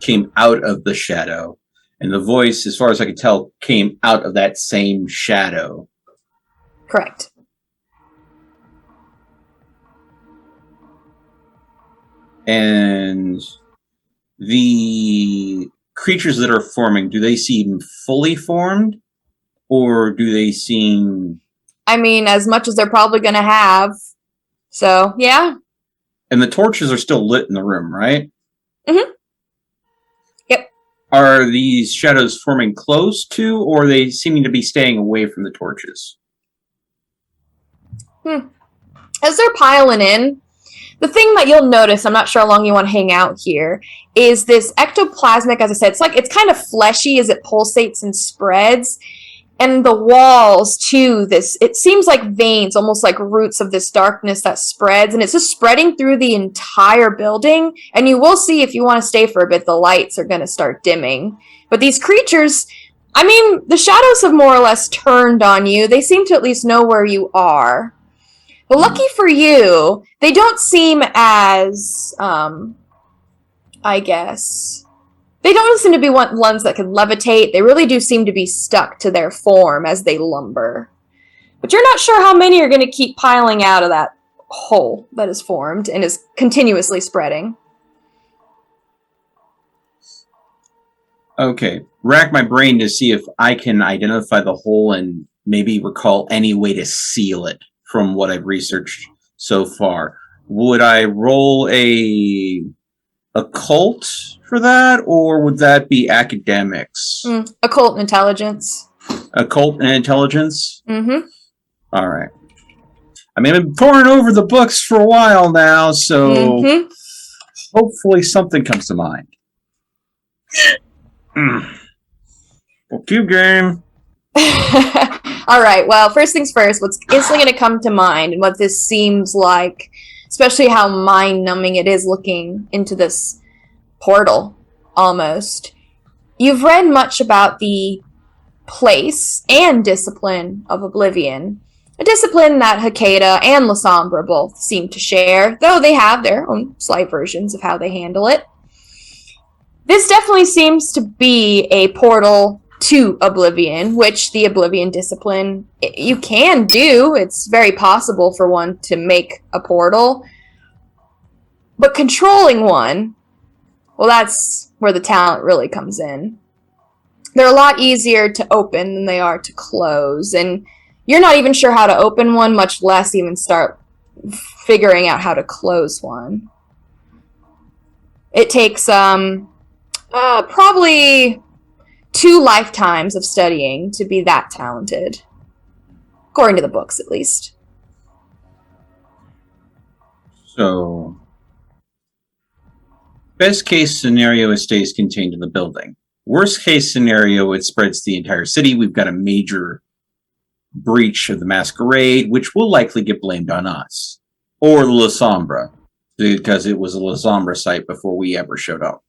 came out of the shadow, and the voice, as far as I can tell, came out of that same shadow. Correct. And the creatures that are forming, do they seem fully formed? Or do they seem... I mean, as much as they're probably going to have. So, yeah. And the torches are still lit in the room, right? Mm-hmm. Yep. Are these shadows forming close to, or are they seeming to be staying away from the torches? As they're piling in, the thing that you'll notice, I'm not sure how long you want to hang out here, is this ectoplasmic, as I said, it's kind of fleshy as it pulsates and spreads. And the walls, too, it seems like veins, almost like roots of this darkness that spreads. And it's just spreading through the entire building. And you will see, if you want to stay for a bit, the lights are going to start dimming. But these creatures, I mean, the shadows have more or less turned on you. They seem to at least know where you are. But lucky for you, they don't seem as, I guess... They don't seem to be ones that can levitate. They really do seem to be stuck to their form as they lumber. But you're not sure how many are going to keep piling out of that hole that is formed and is continuously spreading. Okay. Rack my brain to see if I can identify the hole and maybe recall any way to seal it from what I've researched so far. Would I roll a occult for that, or would that be academics? Occult and intelligence. Occult and intelligence? Mm-hmm. All right. I mean, I've been poring over the books for a while now, so hopefully something comes to mind. Well, cube game. All right, well, first things first, what's instantly going to come to mind and what this seems like, especially how mind-numbing it is looking into this portal, almost. You've read much about the place and discipline of Oblivion, a discipline that Hakeda and Lasombra both seem to share, though they have their own slight versions of how they handle it. This definitely seems to be a portal to Oblivion, which the Oblivion discipline you can do. It's very possible for one to make a portal. But controlling one, well, that's where the talent really comes in. They're a lot easier to open than they are to close, and you're not even sure how to open one, much less even start figuring out how to close one. It takes probably 2 lifetimes of studying to be that talented, according to the books, at least. So, best case scenario, it stays contained in the building. Worst case scenario, it spreads to the entire city. We've got a major breach of the Masquerade, which will likely get blamed on us. Or La Sombra, because it was a La Sombra site before we ever showed up.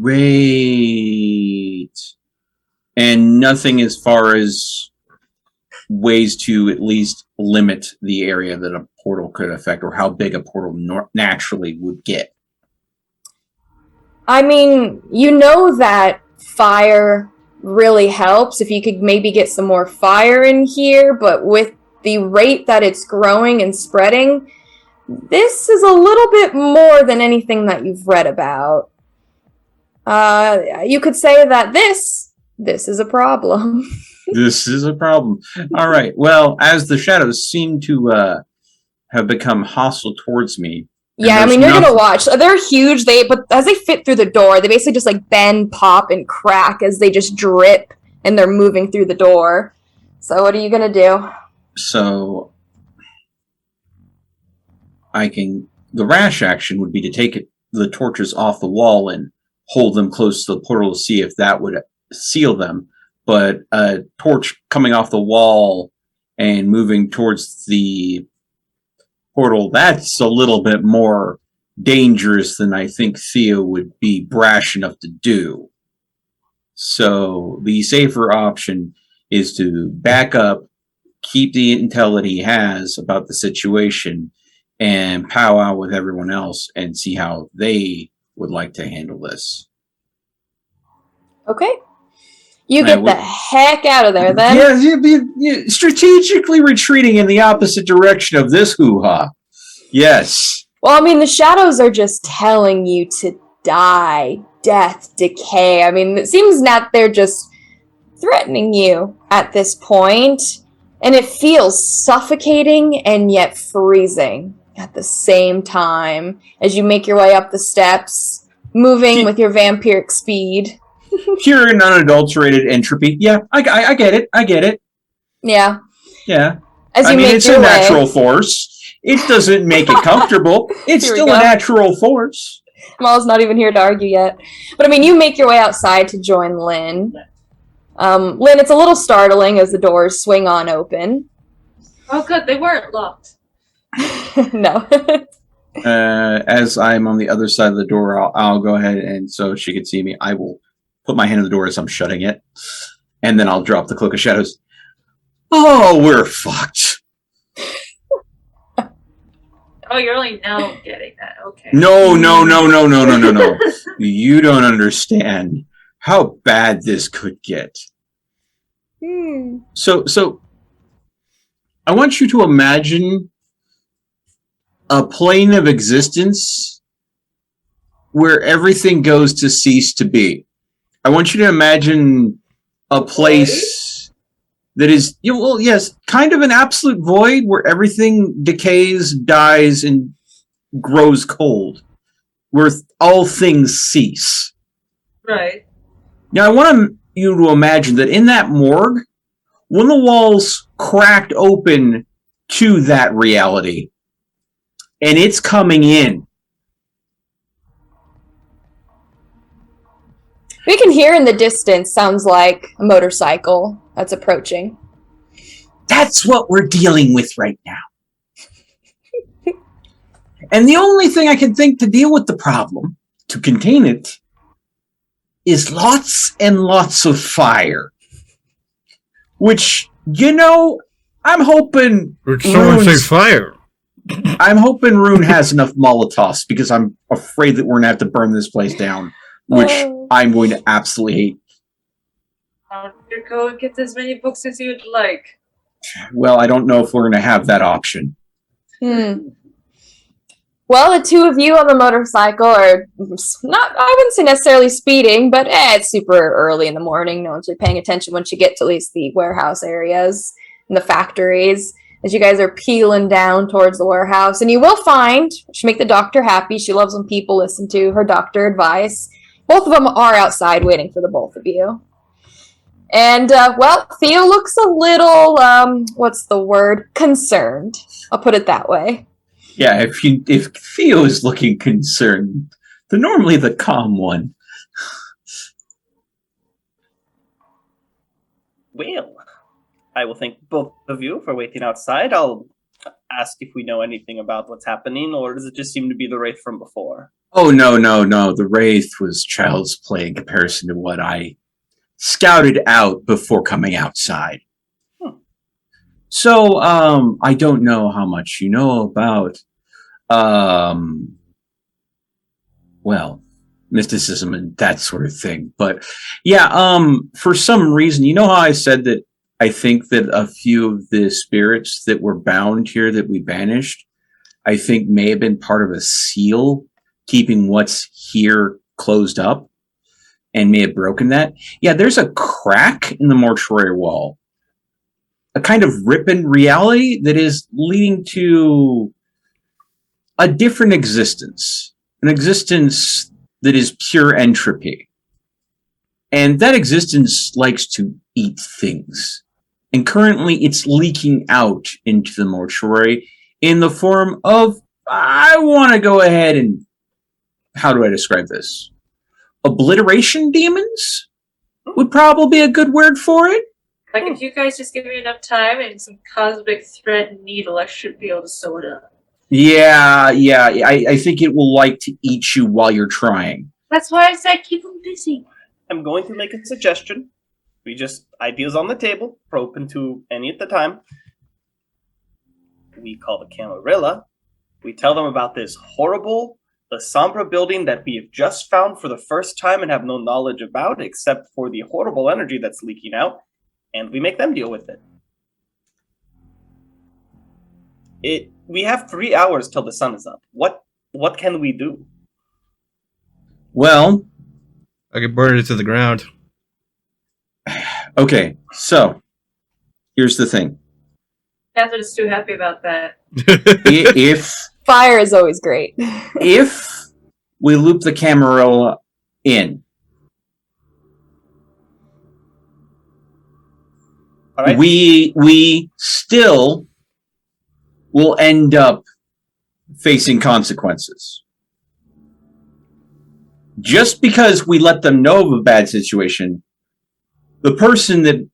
Great. And nothing as far as ways to at least limit the area that a portal could affect, or how big a portal naturally would get. I mean, you know that fire really helps if you could maybe get some more fire in here, but with the rate that it's growing and spreading, this is a little bit more than anything that you've read about. You could say that this is a problem. This is a problem. All right. Well, as the shadows seem to have become hostile towards me. Yeah, I mean, you're gonna watch. They're huge. But as they fit through the door, they basically just like bend, pop, and crack as they just drip, and they're moving through the door. So what are you gonna do? So the rash action would be to take the torches off the wall and hold them close to the portal to see if that would seal them. But a torch coming off the wall and moving towards the portal, that's a little bit more dangerous than I think Theo would be brash enough to do. So the safer option is to back up, keep the intel that he has about the situation, and powwow with everyone else and see how they would like to handle this. Okay. You get the heck out of there, then. Yeah, you're strategically retreating in the opposite direction of this hoo-ha. Yes. Well, I mean, the shadows are just telling you to die, death, decay. I mean, it seems that they're just threatening you at this point, and it feels suffocating and yet freezing at the same time as you make your way up the steps, moving with your vampiric speed. Pure and unadulterated entropy. Yeah, I get it. I get it. Yeah. Yeah. It's a natural force. It doesn't make it comfortable. It's still a natural force. Maul's not even here to argue yet. But I mean, you make your way outside to join Lynn. Lynn, it's a little startling as the doors swing on open. Oh, good. They weren't locked. No. As I'm on the other side of the door, I'll go ahead, and so she can see me, I will put my hand on the door as I'm shutting it, and then I'll drop the Cloak of Shadows. Oh, we're fucked. Oh, you're only now getting that. Okay. No. You don't understand how bad this could get. So I want you to imagine a plane of existence where everything goes to cease to be. I want you to imagine a place that is, kind of an absolute void where everything decays, dies, and grows cold, where all things cease. Right. Now, I want you to imagine that in that morgue, one of the walls cracked open to that reality, and it's coming in. We can hear in the distance, sounds like a motorcycle that's approaching. That's what we're dealing with right now. And the only thing I can think to deal with the problem, to contain it, is lots and lots of fire. Which, I'm hoping... Where'd someone say fire? I'm hoping Rune has enough Molotovs because I'm afraid that we're going to have to burn this place down, which I'm going to absolutely hate. You go and get as many books as you'd like. Well, I don't know if we're going to have that option. Well, the two of you on the motorcycle are not, I wouldn't say necessarily speeding, but it's super early in the morning. No one's really paying attention once you get to at least the warehouse areas and the factories. As you guys are peeling down towards the warehouse, and you will find, which make the doctor happy, she loves when people listen to her doctor advice. Both of them are outside waiting for the both of you. And, well, Theo looks a little, what's the word? Concerned. I'll put it that way. Yeah, if Theo is looking concerned, they're normally the calm one. Well, I will thank both of you for waiting outside. I'll ask if we know anything about what's happening, or does it just seem to be the Wraith from before? Oh, no. The Wraith was child's play in comparison to what I scouted out before coming outside. So, I don't know how much you know about, well, mysticism and that sort of thing. But, yeah, for some reason, you know how I said that I think that a few of the spirits that were bound here that we banished, I think may have been part of a seal keeping what's here closed up and may have broken that. Yeah, there's a crack in the mortuary wall. A kind of rip in reality that is leading to a different existence. An existence that is pure entropy. And that existence likes to eat things. And currently it's leaking out into the mortuary in the form of, I want to go ahead and, how do I describe this? Obliteration demons would probably be a good word for it. Like, if you guys just give me enough time and some cosmic thread and needle, I should be able to sew it up. Yeah. I think it will like to eat you while you're trying. That's why I said keep them busy. I'm going to make a suggestion. We just, ideas on the table, we're open to any at the time. We call the Camarilla. We tell them about this horrible, the Sombra building that we have just found for the first time and have no knowledge about, except for the horrible energy that's leaking out, and we make them deal with it. We have 3 hours till the sun is up. What can we do? Well, I could burn it to the ground. okay, so here's the thing. Catherine's too happy about that. If Fire is always great. if we loop the Camarilla in, All right. we still will end up facing consequences. Just because we let them know of a bad situation, the person that...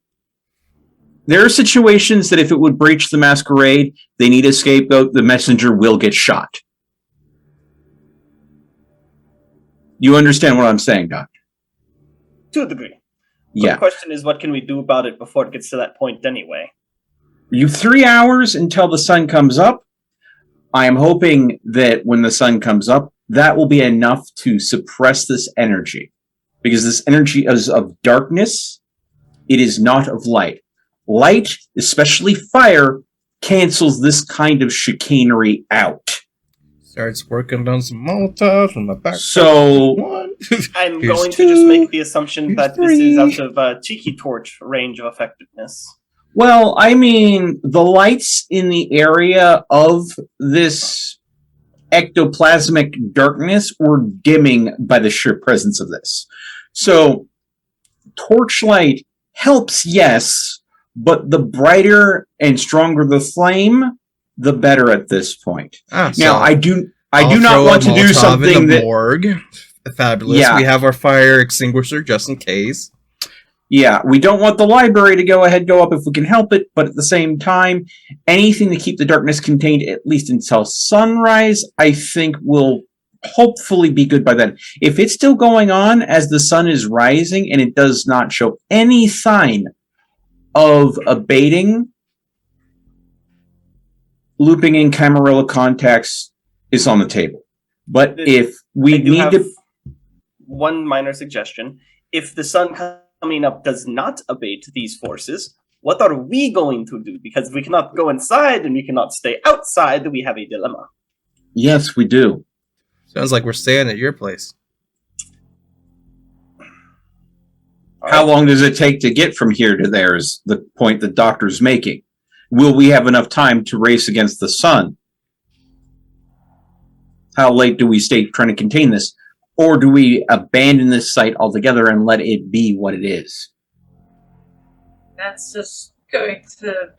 There are situations that if it would breach the Masquerade, they need a scapegoat, the messenger will get shot. You understand what I'm saying, Doctor? To a degree. Yeah. The question is, what can we do about it before it gets to that point anyway? You 3 hours until the sun comes up. I am hoping that when the sun comes up, that will be enough to suppress this energy. Because this energy is of darkness. It is not of light. Light, especially fire, cancels this kind of chicanery out. Starts working on some Molotovs in the back. So, One. I'm Here's going two. to just make the assumption that this is Here's out of Tiki Torch range of effectiveness. well, I mean, the lights in the area of this ectoplasmic darkness were dimming by the sheer presence of this. So, torchlight helps, yes, but the brighter and stronger the flame, the better at this point. Ah, Now, so I do I'll not throw want a to do Molotov in something the that... morgue. Fabulous. Yeah. We have our fire extinguisher just in case. Yeah, we don't want the library to go up if we can help it, but at the same time, anything to keep the darkness contained at least until sunrise, I think will hopefully be good by then. If it's still going on as the sun is rising and it does not show any sign of abating, looping in Camarilla contacts is on the table. But if we I do need have to... one minor suggestion. If the sun coming up does not abate these forces, what are we going to do? Because we cannot go inside and we cannot stay outside, we have a dilemma. Yes, we do. Sounds like we're staying at your place. How long does it take to get from here to there is the point the doctor's making. Will we have enough time to race against the sun? How late do we stay trying to contain this? Or do we abandon this site altogether and let it be what it is? That's just going to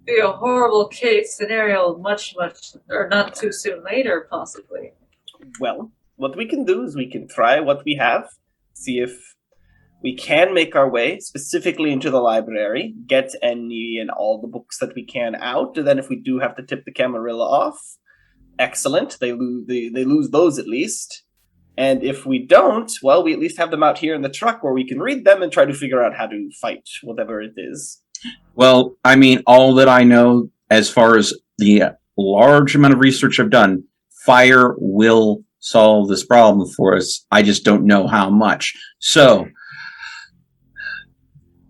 be a horrible case scenario much, or not too soon later, possibly. Well, what we can do is we can try what we have, see if we can make our way specifically into the library, get any and all the books that we can out, and then if we do have to tip the Camarilla off, excellent, they lose those at least. And if we don't, well, we at least have them out here in the truck where we can read them and try to figure out how to fight whatever it is. Well, I mean, all that I know as far as the large amount of research I've done, fire will solve this problem for us. I just don't know how much. So,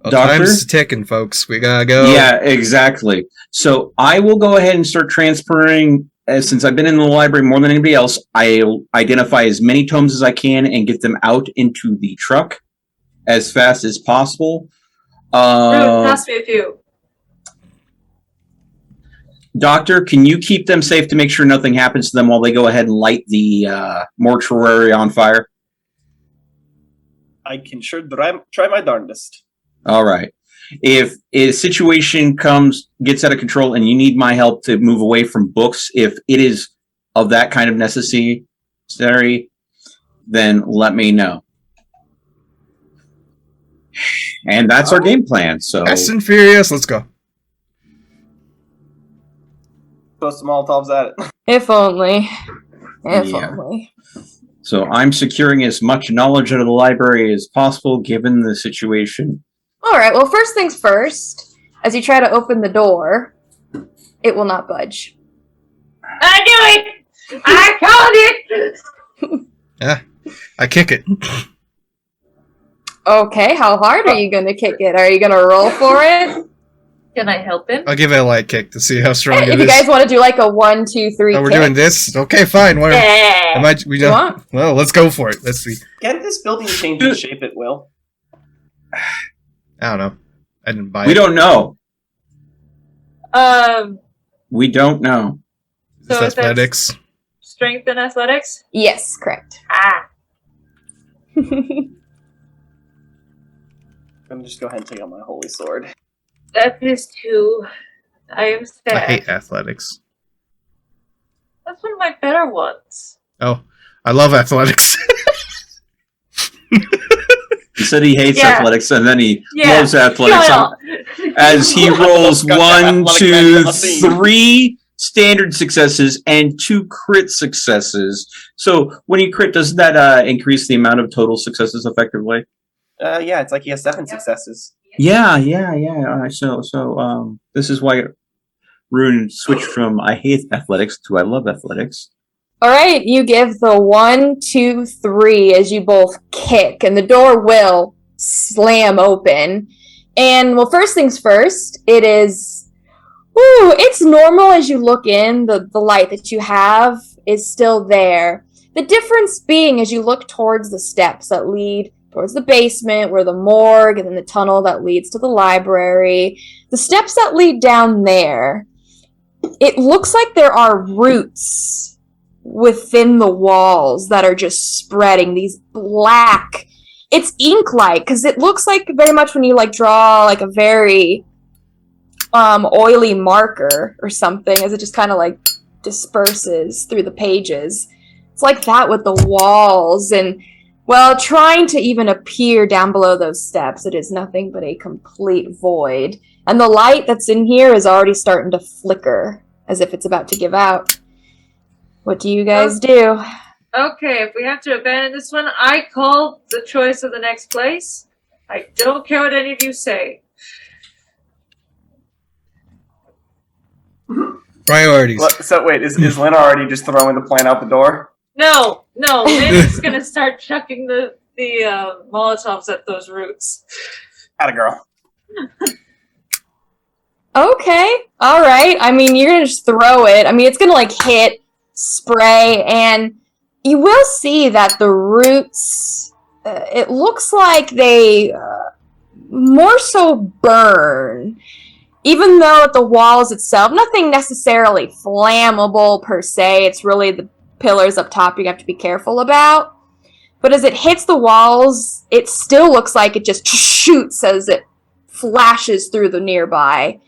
Well, Doctor? time's ticking, folks. We gotta go. Yeah, exactly. So I will go ahead and start transferring. Since I've been in the library more than anybody else, I'll identify as many tomes as I can and get them out into the truck as fast as possible. Rude, pass me a few. Doctor, can you keep them safe to make sure nothing happens to them while they go ahead and light the mortuary on fire? I can sure try my darndest. All right. If a situation gets out of control and you need my help to move away from books, if it is of that kind of necessity, then let me know. And that's our game plan. So Fast and Furious, let's go. Throw some Molotovs at it. If only. If Yeah. only. So I'm securing as much knowledge out of the library as possible given the situation. All right, well, first things first, as you try to open the door, it will not budge. I knew it! I called it! Yeah, I kick it. Okay, how hard are you going to kick it? Are you going to roll for it? Can I help him? I'll give it a light kick to see how strong If it you is. guys want to do like a 1, 2, 3 Oh, we're kick. doing this? Okay, fine. Whatever. Yeah. We You want? Well, let's go for it. Let's see. Can this building change its shape at will? I don't know. I didn't buy it. We don't know. Um, We don't know. It's so is that athletics. strength and athletics? Yes, correct. Ah. I'm gonna just go ahead and take out my holy sword. That is 2. I am sad. I hate athletics. That's one of my better ones. Oh, I love athletics. He said he hates Yeah. athletics and then he Yeah. loves athletics. Shut up. As he rolls Got that 1, athletic 2, man on the scene. 3 standard successes and 2 crit successes. So when you crit, doesn't that increase the amount of total successes effectively? Yeah, it's like he has 7 successes. Yeah. So this is why Rune switched from I hate athletics to I love athletics. All right, you give the 1, 2, 3 as you both kick, and the door will slam open. And, well, first things first, it is... Ooh, it's normal as you look in. The light that you have is still there. The difference being as you look towards the steps that lead towards the basement, where the morgue, and then the tunnel that leads to the library, the steps that lead down there, it looks like there are roots within the walls that are just spreading these black, it's ink-like, because it looks like very much when you like draw like a very oily marker or something, as it just kind of like disperses through the pages. It's like that with the walls, and well, trying to even appear down below those steps, it is nothing but a complete void, and the light that's in here is already starting to flicker as if it's about to give out. What do you guys do? Okay, if we have to abandon this one, I call the choice of the next place. I don't care what any of you say. Priorities. So wait, is Lynn already just throwing the plan out the door? No, Lynn's gonna start chucking the Molotovs at those roots. Atta girl. Okay, all right. I mean, you're gonna just throw it. I mean, it's gonna like hit, spray, and you will see that the roots. It looks like they more so burn, even though at the walls itself, nothing necessarily flammable per se. It's really the pillars up top you have to be careful about. But as it hits the walls, it still looks like it just shoots as it flashes through the nearby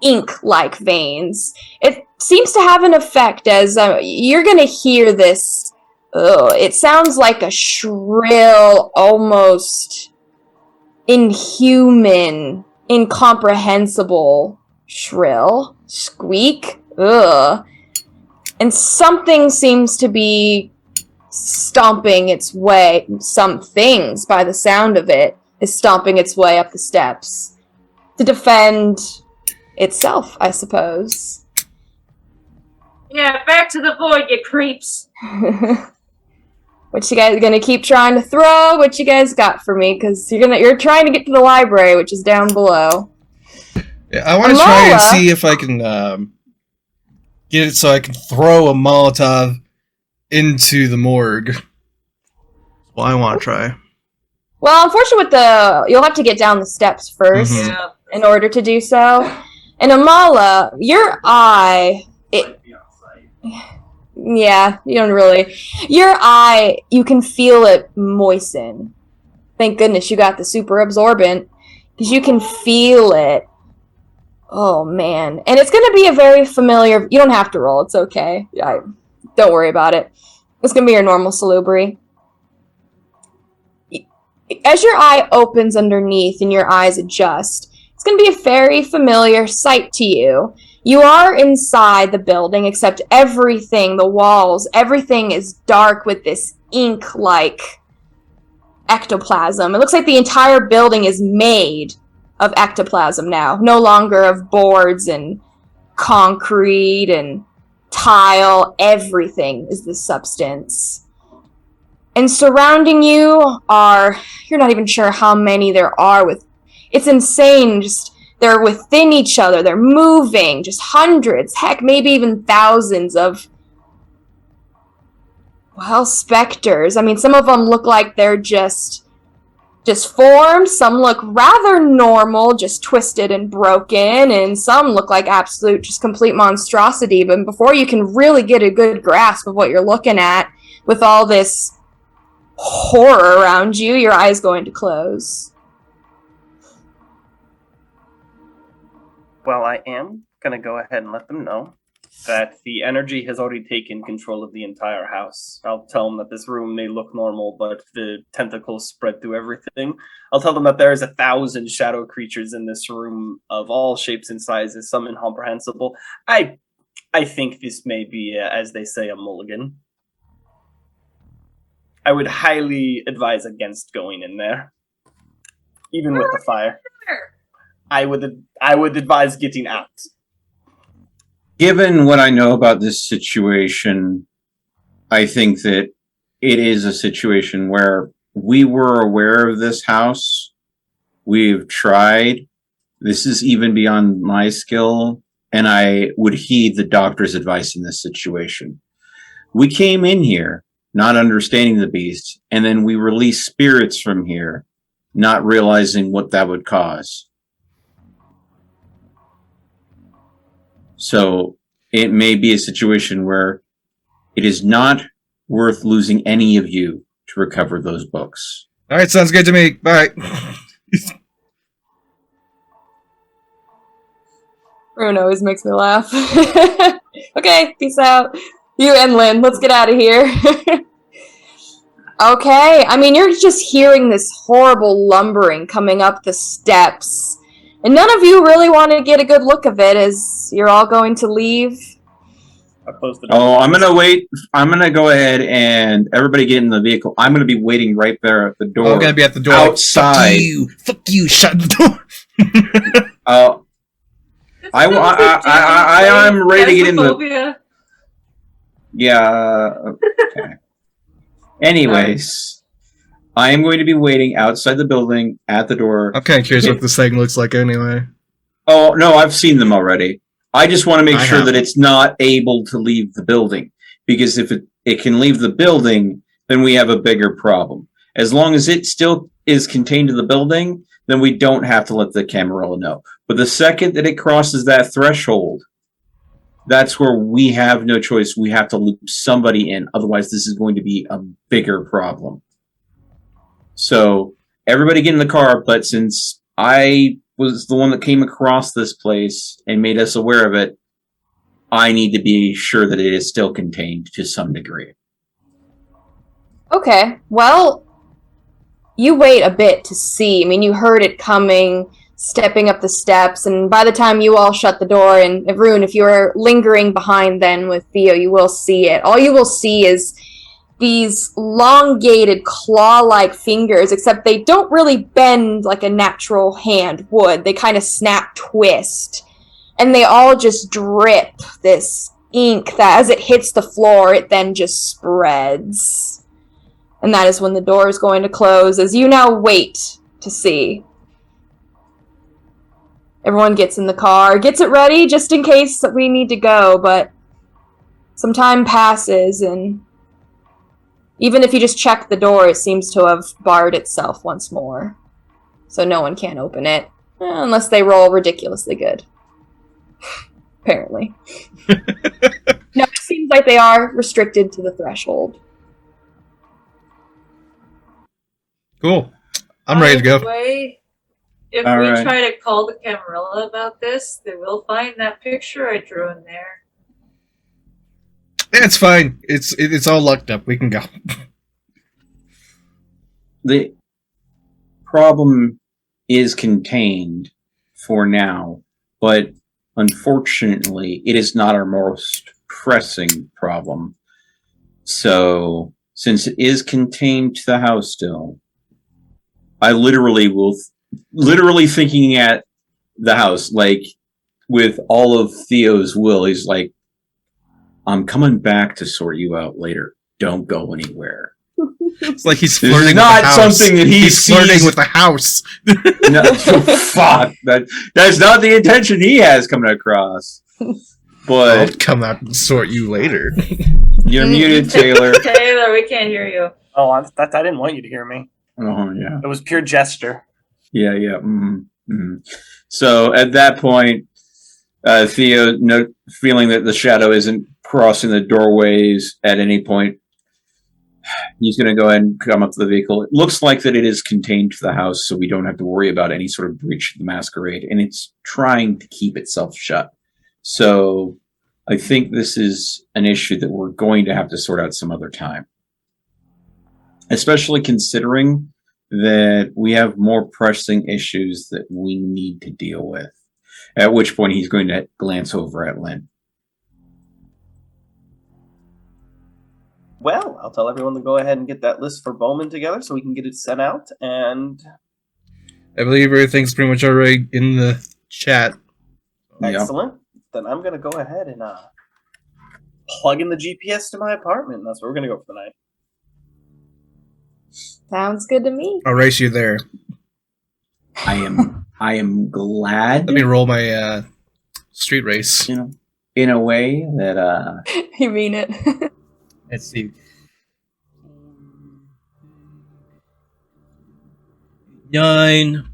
ink-like veins. It seems to have an effect as you're going to hear this. It sounds like a shrill, almost inhuman, incomprehensible shrill squeak. And something seems to be stomping its way. Some things, by the sound of it, is stomping its way up the steps to defend itself, I suppose. Yeah, back to the void, you creeps. What you guys gonna keep trying to throw? What you guys got for me? Because you're trying to get to the library, which is down below. Yeah, I want to try and see if I can get it so I can throw a Molotov into the morgue. Well, I want to try. Well, unfortunately, you'll have to get down the steps first in order to do so. And Amala, your eye, yeah, you don't really. Your eye, you can feel it moisten. Thank goodness you got the super absorbent, because you can feel it. Oh man, and it's gonna be a very familiar. You don't have to roll; it's okay. Don't worry about it. It's gonna be your normal salubri. As your eye opens underneath and your eyes adjust, it's going to be a very familiar sight to you. You are inside the building, except everything, the walls, everything is dark with this ink-like ectoplasm. It looks like the entire building is made of ectoplasm now, no longer of boards and concrete and tile. Everything is this substance. And surrounding you are, you're not even sure how many there are. It's insane. Just they're within each other. They're moving. Just hundreds, heck, maybe even thousands of, well, specters. I mean, some of them look like they're just formed. Some look rather normal, just twisted and broken. And some look like absolute, just complete monstrosity. But before you can really get a good grasp of what you're looking at with all this horror around you, your eyes going to close. Well, I am going to go ahead and let them know that the energy has already taken control of the entire house. I'll tell them that this room may look normal, but the tentacles spread through everything. I'll tell them that there is 1,000 shadow creatures in this room of all shapes and sizes, some incomprehensible. I think this may be, as they say, a mulligan. I would highly advise against going in there, even with the fire. I would advise getting out. Given what I know about this situation, I think that it is a situation where we were aware of this house. We've tried. This is even beyond my skill, and I would heed the doctor's advice in this situation. We came in here not understanding the beast, and then we release spirits from here, not realizing what that would cause. So it may be a situation where it is not worth losing any of you to recover those books. All right, sounds good to me. Bye. Rune always makes me laugh. Okay, peace out. You and Lynn, let's get out of here. Okay, I mean, you're just hearing this horrible lumbering coming up the steps. And none of you really want to get a good look of it as you're all going to leave. I closed the door. Oh, I'm going to wait. I'm going to go ahead and everybody get in the vehicle. I'm going to be waiting right there at the door. I'm going to be at the door. Outside. Fuck you, shut the door. Good I'm ready to get into the. Phasmophobia. Yeah. Okay. Anyways, I am going to be waiting outside the building at the door. I'm kind of curious what this thing looks like anyway. Oh no, I've seen them already. I just want to make I sure that haven't. it's not able to leave the building, because if it can leave the building, then we have a bigger problem. As long as it still is contained to the building, then we don't have to let the Camarilla know. But the second that it crosses that threshold, that's where we have no choice. We have to loop somebody in. Otherwise, this is going to be a bigger problem. So everybody get in the car, but since I was the one that came across this place and made us aware of it, I need to be sure that it is still contained to some degree. Okay, well, you wait a bit to see. I mean, you heard it coming, stepping up the steps, and by the time you all shut the door, and Rune, if you're lingering behind then with Theo, you will see it. All you will see is these elongated claw-like fingers, except they don't really bend like a natural hand would. They kind of snap twist. And they all just drip this ink that as it hits the floor, it then just spreads. And that is when the door is going to close, as you now wait to see. Everyone gets in the car, gets it ready just in case that we need to go, but some time passes, and even if you just check the door, it seems to have barred itself once more. So no one can open it, unless they roll ridiculously good. Apparently. No, it seems like they are restricted to the threshold. Cool. I'm ready to go. By the way, if All we right. try to call the Camarilla about this, they will find that picture I drew in there. Yeah, it's fine. It's all locked up. We can go. The problem is contained for now, but unfortunately, it is not our most pressing problem. So, since it is contained to the house still, I literally thinking at the house, like with all of Theo's will, he's like, I'm coming back to sort you out later. Don't go anywhere. It's like he's This flirting is with not the house. something that He's flirting sees- with the house. No, fuck. That's not the intention he has coming across. I'll But come out and sort you later. you're muted, Taylor. Taylor, we can't hear you. Oh, I didn't want you to hear me. Oh, yeah. It was pure gesture. Yeah, yeah. So at that point, Theo, feeling that the shadow isn't crossing the doorways at any point, he's going to go ahead and come up to the vehicle. It looks like that it is contained to the house, so we don't have to worry about any sort of breach of the Masquerade, and it's trying to keep itself shut. So I think this is an issue that we're going to have to sort out some other time, especially considering that we have more pressing issues that we need to deal with. At which point he's going to glance over at Lynn. Well, I'll tell everyone to go ahead and get that list for Bowman together so we can get it sent out. And I believe everything's pretty much already in the chat. Yep. excellent. Then I'm going to go ahead and plug in the GPS to my apartment. That's where we're going to go for the night. Sounds good to me. I'll race you there. I am glad, Let me roll my street race. in a way that You mean it. Let's see. 9.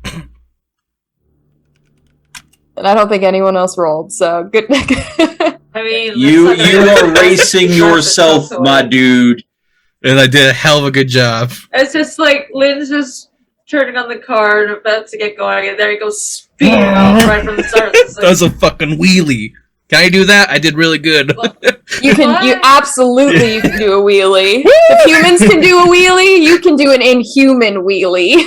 And I don't think anyone else rolled, so good. I mean, you let's not you go- are racing That's yourself, the my way. dude. And I did a hell of a good job. It's just like Lynn's just turning on the car and about to get going, and there he goes speeding off right from the start. It's like, That was a fucking wheelie. Can I do that? I did really good. You What? absolutely you can do a wheelie. If humans can do a wheelie, you can do an inhuman wheelie.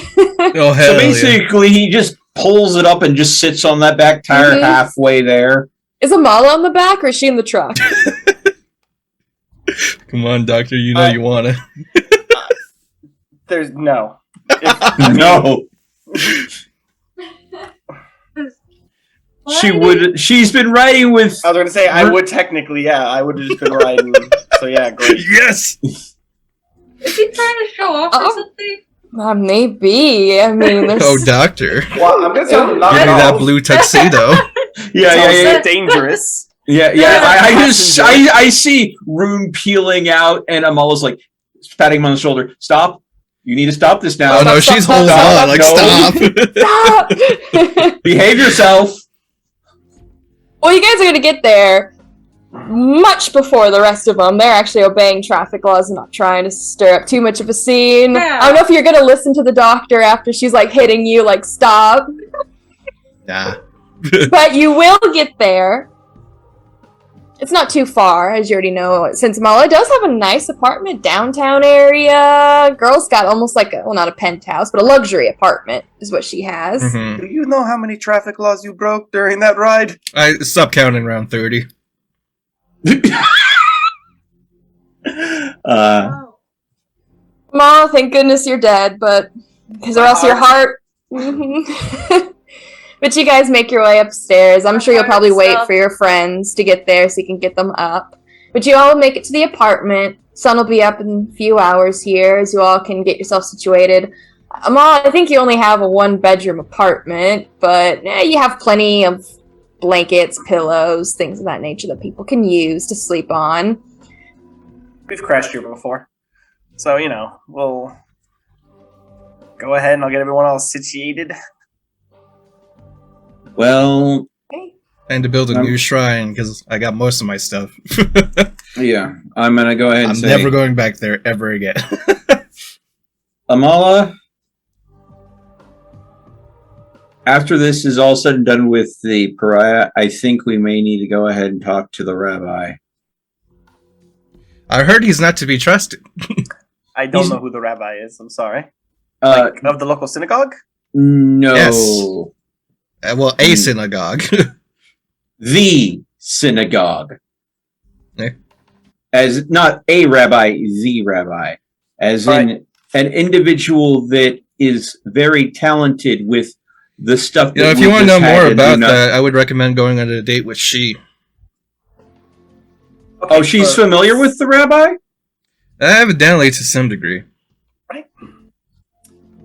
Oh, hell So yeah. basically, he just pulls it up and just sits on that back tire Mhm. halfway there. Is Amala on the back or is she in the truck? Come on, doctor, you know you want it. There's no. No. well, She's been writing with. I was going to say, I would technically, I would have just been riding. So yeah, great. Yes! Is he trying to show off or something? Maybe. I mean, there's... Oh, doctor. Well, I'm going to tell him not Give me at that all. blue tuxedo. Yeah. Dangerous. Yeah. I see Rune peeling out, and Amala's like patting him on the shoulder. Stop! You need to stop this now. Oh no, she's holding on. Like, stop. Stop! Behave yourself. Well, you guys are gonna get there much before the rest of them. They're actually obeying traffic laws and not trying to stir up too much of a scene. Yeah. I don't know if you're gonna listen to the doctor after she's like hitting you, like, stop. Yeah. But you will get there. It's not too far, as you already know, since Mala does have a nice apartment, downtown area. Girl's got almost like a, well, not a penthouse, but a luxury apartment is what she has. Mhm. Do you know how many traffic laws you broke during that ride? I stopped counting around 30. Mala, thank goodness you're dead, but because or else your heart. But you guys make your way upstairs. I'm sure you'll probably wait for your friends to get there so you can get them up. But you all make it to the apartment. Sun will be up in a few hours here as you all can get yourself situated. Amal, I think you only have a one-bedroom apartment, but you have plenty of blankets, pillows, things of that nature that people can use to sleep on. We've crashed here before. So, we'll go ahead and I'll get everyone all situated. Well, And to build a new shrine, because I got most of my stuff. yeah, I'm gonna go ahead and say, never going back there ever again. Amala, after this is all said and done with the pariah, I think we may need to go ahead and talk to the rabbi. I heard he's not to be trusted. I don't know who the rabbi is, I'm sorry. Of the local synagogue? No. Yes. Well, a synagogue. The synagogue. Eh? As not a rabbi, the rabbi. As in an individual that is very talented with the stuff that If we you want to know just had more and do about not- that, I would recommend going on a date with she. Okay, Oh, she's familiar with the rabbi? Evidently, to some degree.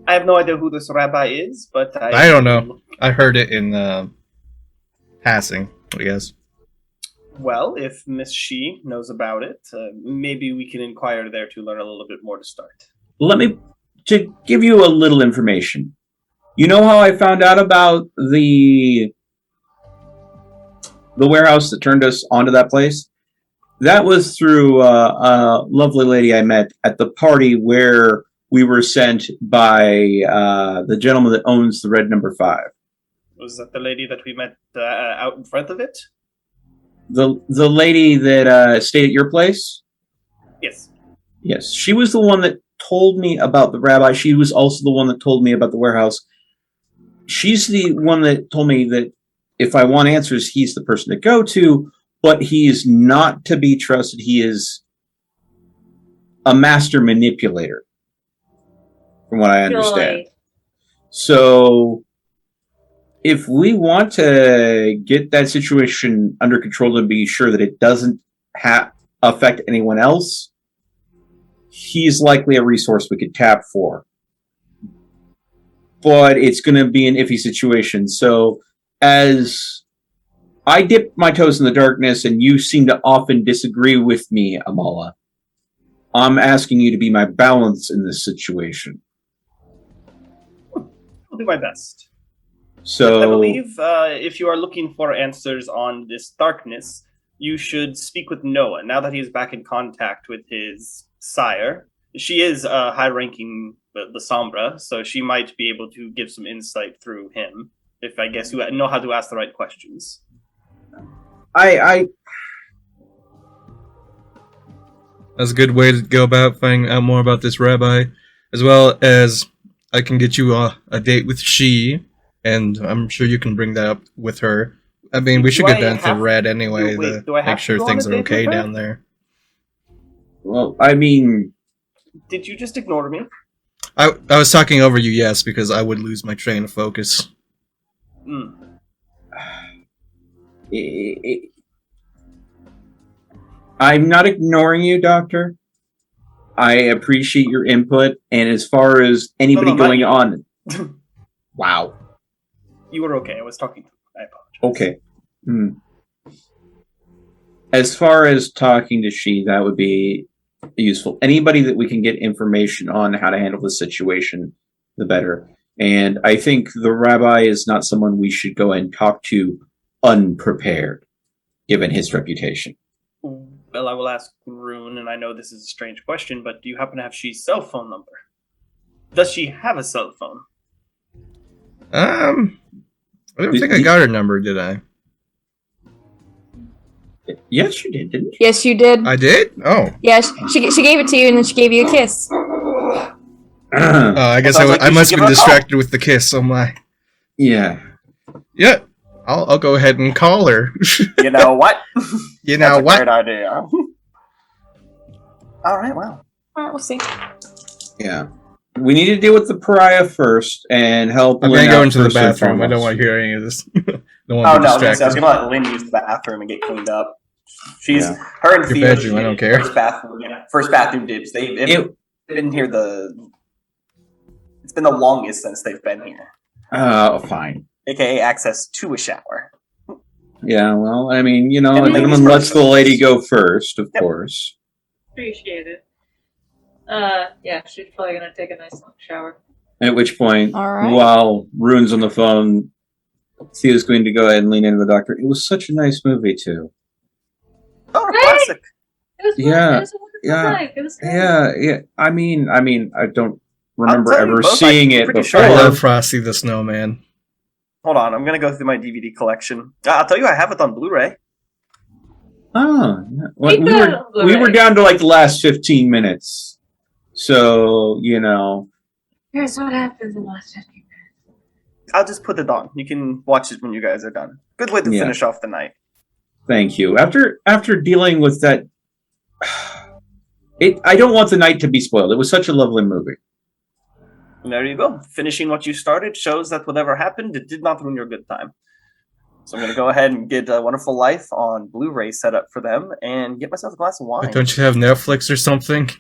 I have no idea who this rabbi is, but I don't know. I heard it in passing, I guess. Well, if Miss She knows about it, maybe we can inquire there to learn a little bit more to start. Let me to give you a little information. You know how I found out about the warehouse that turned us onto that place? That was through a lovely lady I met at the party where we were sent by the gentleman that owns the Red Number 5. Was that the lady that we met out in front of it? The lady that stayed at your place? Yes. Yes, she was the one that told me about the rabbi. She was also the one that told me about the warehouse. She's the one that told me that if I want answers, he's the person to go to, but he is not to be trusted. He is a master manipulator, from what I understand. Joy. So if we want to get that situation under control to be sure that it doesn't affect anyone else, he's likely a resource we could tap for. But it's going to be an iffy situation. So as I dip my toes in the darkness and you seem to often disagree with me, Amala, I'm asking you to be my balance in this situation. I'll do my best. So I believe if you are looking for answers on this darkness, you should speak with Noah. Now that he's back in contact with his sire, she is high-ranking the Sombra, so she might be able to give some insight through him, if I guess you know how to ask the right questions. I That's a good way to go about finding out more about this rabbi, as well as I can get you a date with she, and I'm sure you can bring that up with her. I mean, we should get down to Red anyway do I to have make sure to go on things a are date okay with her? down there. well, I mean, Did you just ignore me? I was talking over you, yes, because I would lose my train of focus. I'm not ignoring you, Doctor. I appreciate your input, and as far as anybody No, not going you. on, wow. You were okay. I was talking to you. I apologize. Okay. As far as talking to she, that would be useful. Anybody that we can get information on how to handle the situation, the better. And I think the rabbi is not someone we should go and talk to unprepared, given his reputation. Well, I will ask Rune, and I know this is a strange question, but do you happen to have She's cell phone number? Does she have a cell phone? I don't think I got her number, did I? Yes, you did, didn't you? Yes, you did. I did? Oh. Yeah, she gave it to you, and then she gave you a kiss. I guess Sounds like I we must should have been give her a call. distracted with the kiss, oh my. Yeah. Yeah, I'll go ahead and call her. You know what? You know That's a what? great idea. All right, wow. Alright, we'll see. Yeah. We need to deal with the pariah first and help I'm Lynn gonna go out into the first and bathroom. I don't foremost. want to hear any of this. Don't Oh want to be no, I was gonna distracted. let Lynn use the bathroom and get cleaned up. She's Yeah. her and Your Theo. bedroom, I don't care. First bathroom dibs. They've been here it's been the longest since they've been here. Fine. AKA access to a shower. Yeah, well, I mean, And at ladies minimum, lets first. the lady go first, of Yep. course. Appreciate it. Yeah, she's probably gonna take a nice long shower. At which point, All right. while Rune's on the phone, Theo's going to go ahead and lean into the doctor. It was such a nice movie, too. Oh, Right? classic. It was Yeah, it was a wonderful yeah, night. It was great. Yeah. I mean, I don't remember I'll tell you ever both, seeing I'm it pretty before. sure I I love Frosty the Snowman. Hold on, I'm gonna go through my DVD collection. I'll tell you, I have it on Blu-ray. Oh, yeah. Well, Keep we that were on Blu-ray. down to like the last 15 minutes, so Here's what happens in the last 15 minutes. I'll just put it on. You can watch it when you guys are done. Good way to Yeah. finish off the night. Thank you. After dealing with that, I don't want the night to be spoiled. It was such a lovely movie. And there you go. Finishing what you started shows that whatever happened, it did not ruin your good time. So I'm going to go ahead and get A Wonderful Life on Blu-ray set up for them and get myself a glass of wine. Don't you have Netflix or something?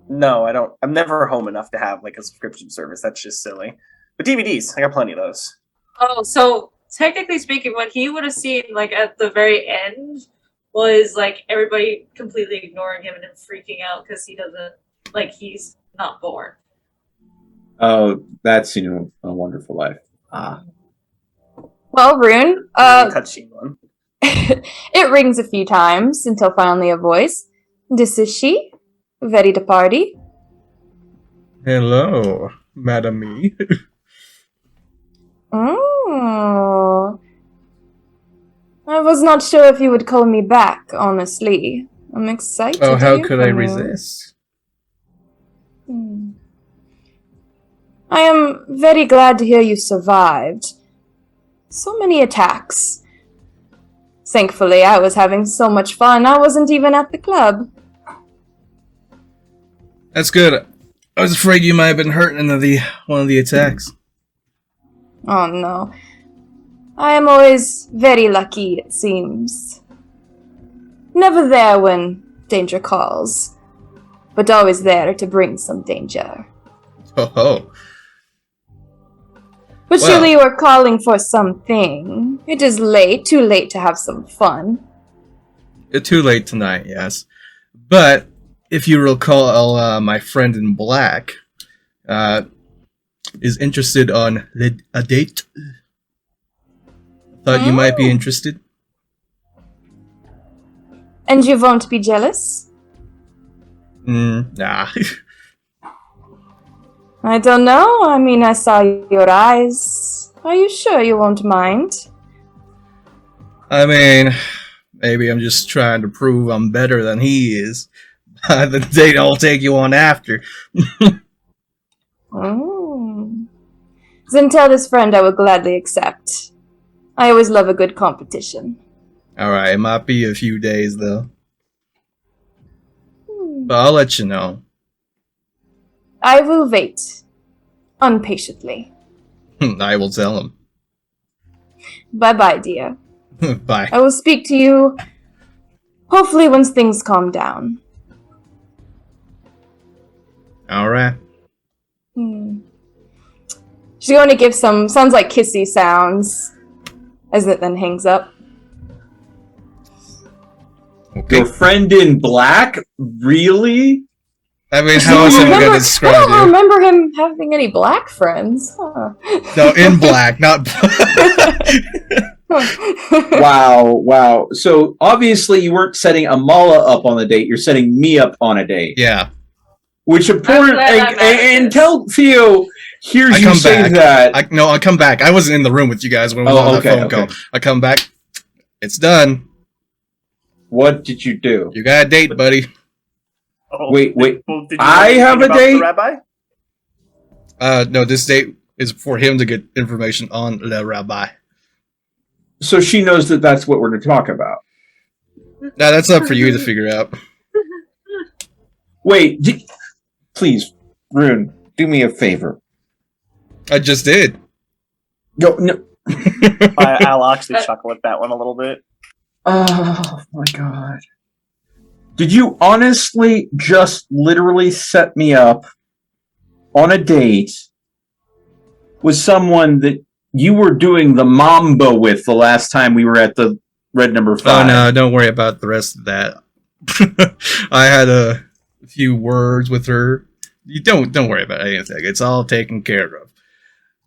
No, I don't. I'm never home enough to have like a subscription service. That's just silly. But DVDs, I got plenty of those. Oh, so technically speaking, what he would have seen like at the very end was like everybody completely ignoring him and him freaking out because he doesn't he's not born. Oh, that's A Wonderful Life. Well, Rune, Cutscene one. it rings a few times until finally a voice. This is she. Ready to party? Hello, Madam Me. Oh. I was not sure if you would call me back, honestly. I'm excited. Oh, to how hear could I from you. resist? I am very glad to hear you survived. So many attacks. Thankfully, I was having so much fun, I wasn't even at the club. That's good. I was afraid you might have been hurt in one of the attacks. Oh no. I am always very lucky, it seems. Never there when danger calls, but always there to bring some danger. Oh ho. But Well. surely you are calling for something. It is late, too late to have some fun. Too late tonight, yes. But if you recall, my friend in black is interested on a date. Thought you might be interested. And you won't be jealous? Nah. I don't know. I mean, I saw your eyes. Are you sure you won't mind? I mean, maybe I'm just trying to prove I'm better than he is. The date I'll take you on after. Oh. Then tell this friend I will gladly accept. I always love a good competition. Alright, it might be a few days though. But I'll let you know. I will wait. Impatiently. I will tell him. Bye-bye, dear. Bye. I will speak to you, hopefully, once things calm down. All right. She's going to give some, sounds like kissy sounds, as it then hangs up. Okay. Your friend in black? Really? I mean, how else am I going to I describe don't you? remember him having any black friends. Huh. No, in black, not. Wow. So obviously you weren't setting Amala up on the date. You're setting me up on a date. Yeah. Which important and tell Theo here's I you come say back. that. I come back. I wasn't in the room with you guys when we was on that phone call. I come back. It's done. What did you do? You got a date, buddy. Oh, Wait. Did you I know have a about date? the rabbi? No, this date is for him to get information on the rabbi. So she knows that that's what we're going to talk about. Now that's up for you to figure out. Wait, please, Rune, do me a favor. I just did. Go. No. I'll actually chuckle at that one a little bit. Oh my god. Did you honestly just literally set me up on a date with someone that you were doing the mambo with the last time we were at the Red Number 5? Oh no, don't worry about the rest of that. I had a few words with her. You don't worry about anything. It's all taken care of.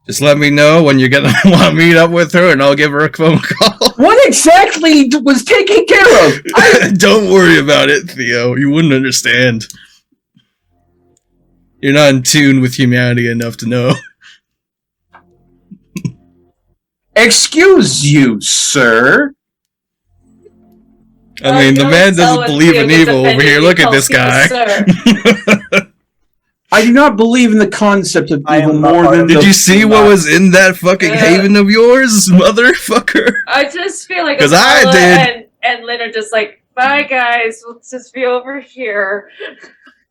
Just let me know when you're gonna want to meet up with her, and I'll give her a phone call. What exactly was taken care of? Don't worry about it, Theo. You wouldn't understand. You're not in tune with humanity enough to know. Excuse you, sir. I mean, the man doesn't believe in evil over here. Look at this guy. I do not believe in the concept of I evil am not more part than of Did the you see what was in that fucking haven of yours, motherfucker? I just feel like 'Cause I Amala did. and Lynn are just like, bye guys, we'll just be over here.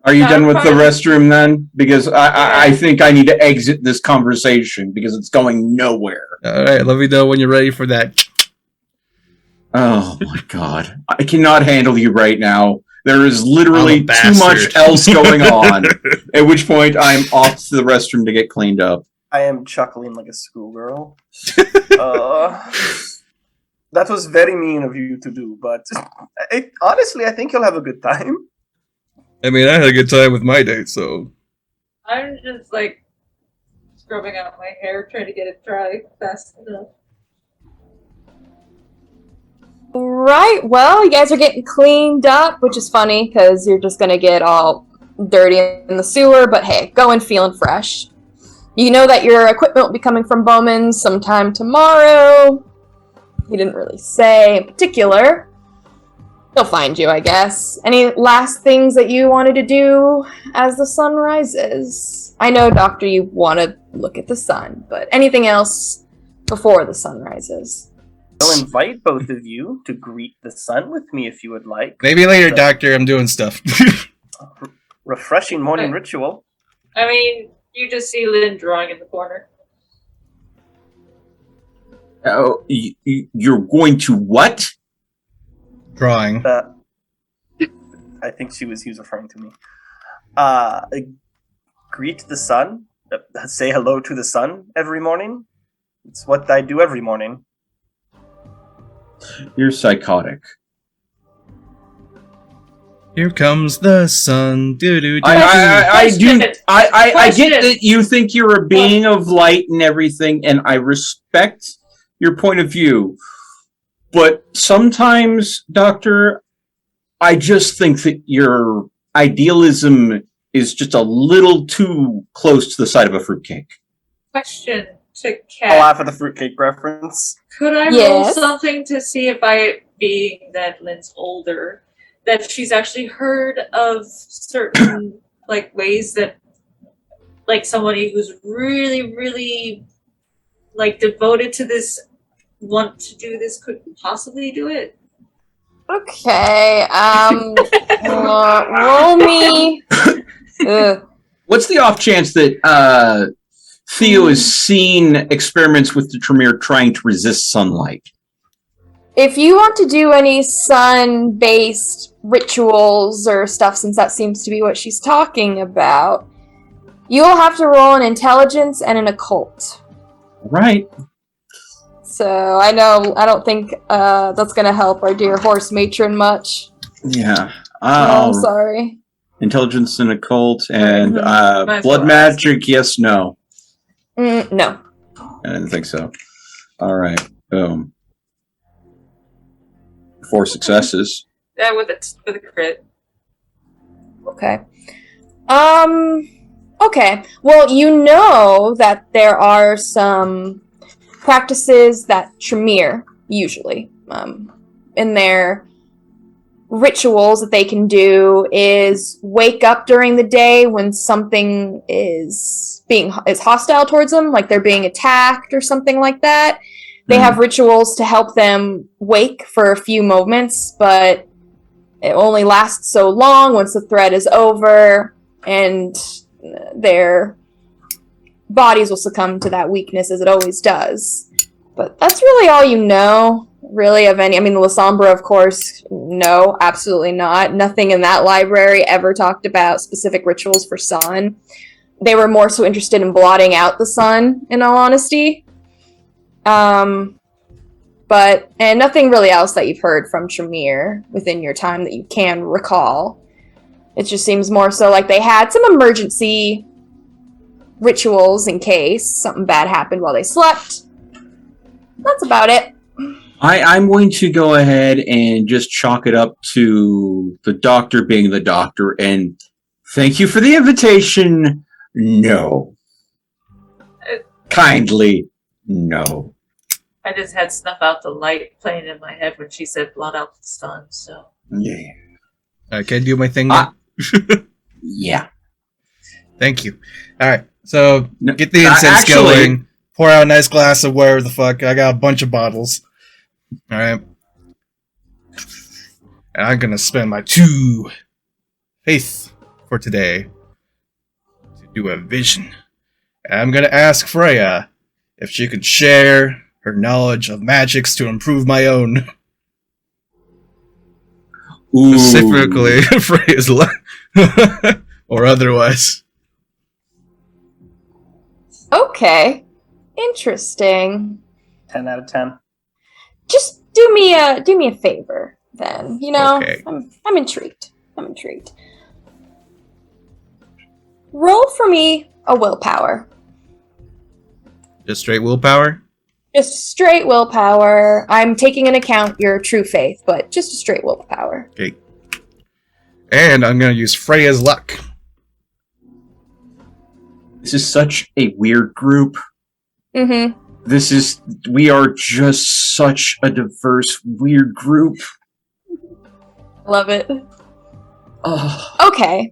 Are you Not done a with the part of- restroom then? Because I think I need to exit this conversation because it's going nowhere. Alright, let me know when you're ready for that. Oh my god. I cannot handle you right now. There is literally I'm a too much bastard. else going on. At which point I'm off to the restroom to get cleaned up. I am chuckling like a schoolgirl. That was very mean of you to do, but honestly, I think you'll have a good time. I mean, I had a good time with my date, so. I'm just like scrubbing out my hair, trying to get it dry fast enough. Right, well, you guys are getting cleaned up, which is funny, because you're just gonna get all dirty in the sewer, but hey, going feeling fresh. You know that your equipment will be coming from Bowman's sometime tomorrow. He didn't really say in particular. He'll find you, I guess. Any last things that you wanted to do as the sun rises? I know, Doctor, you want to look at the sun, but anything else before the sun rises? I'll invite both of you to greet the sun with me if you would like. Maybe later, Doctor, I'm doing stuff. Refreshing morning Okay. ritual. I mean, you just see Lynn drawing in the corner. Oh, you're going to what? Drawing. I think he was referring to me. Greet the sun. Say hello to the sun every morning. It's what I do every morning. You're psychotic. Here comes the sun. Doo-doo-doo. I do. Question. I get Question. that you think you're a being of light and everything, and I respect your point of view. But sometimes, Doctor, I just think that your idealism is just a little too close to the side of a fruitcake. Question to I'll Kat. laugh at the fruitcake reference. Could I roll Yes. something to see if I, being that Lynn's older, that she's actually heard of certain like ways that like somebody who's really, really like devoted to this want to do this could possibly do it? Okay, roll me. What's the off chance that Theo has seen experiments with the Tremere trying to resist sunlight? if you want to do any sun-based rituals or stuff, since that seems to be what she's talking about, you'll have to roll an intelligence and an occult. Right. So I don't think that's gonna help our dear horse matron much. Yeah. I'm sorry. Intelligence and occult and Might as blood well ask. magic. Yes, no. No. I didn't think so. All right. Boom. 4 successes. Yeah, with a crit. Okay. Okay. Well, you know that there are some practices that Tremere usually in their rituals that they can do is wake up during the day when something is hostile towards them, like they're being attacked or something like that. They have rituals to help them wake for a few moments, but it only lasts so long once the threat is over, and their bodies will succumb to that weakness as it always does. But that's really all you know, really, of any. I mean, the Lasombra, of course, no, absolutely not. Nothing in that library ever talked about specific rituals for sun. They were more so interested in blotting out the sun, in all honesty. And nothing really else that you've heard from Tremere within your time that you can recall. It just seems more so like they had some emergency rituals in case something bad happened while they slept. That's about it. I'm going to go ahead and just chalk it up to the doctor being the doctor and thank you for the invitation. No. Kindly, no. I just had snuff out the light playing in my head when she said blot out the sun, so. Yeah. I can do my thing now. Yeah. Thank you. Alright, so No, get the incense actually- going. Pour out a nice glass of whatever the fuck. I got a bunch of bottles. Alright. And I'm gonna spend my 2 faith for today to do a vision. And I'm gonna ask Freya if she could share her knowledge of magics to improve my own. Ooh. Specifically, Freya's luck. Or otherwise. Okay. Interesting. 10 out of 10. Just do me a favor then. You know, Okay. I'm intrigued. Roll for me a willpower. Just straight willpower? Just straight willpower. I'm taking into account your true faith, but just a straight willpower. Okay. And I'm gonna use Freya's luck. This is such a weird group. Mm-hmm. We are just such a diverse, weird group. Love it. Oh. Okay.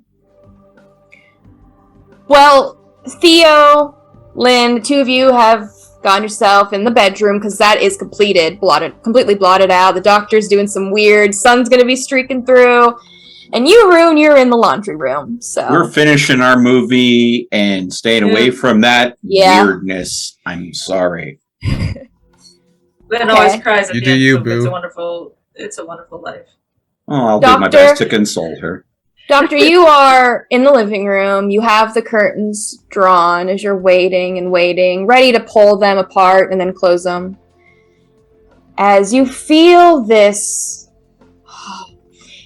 Well, Theo, Lynn, the two of you have gotten yourself in the bedroom because that is completely blotted out. The doctor's doing some weird. Sun's gonna be streaking through, and you're in the laundry room. So We're finishing our movie and staying away from that weirdness. I'm sorry. Lynn always cries at You the do end you, of boo. It's a wonderful life. Oh, I'll do my Doctor? best to console her. Doctor, you are in the living room. You have the curtains drawn as you're waiting and waiting, ready to pull them apart and then close them. As you feel this,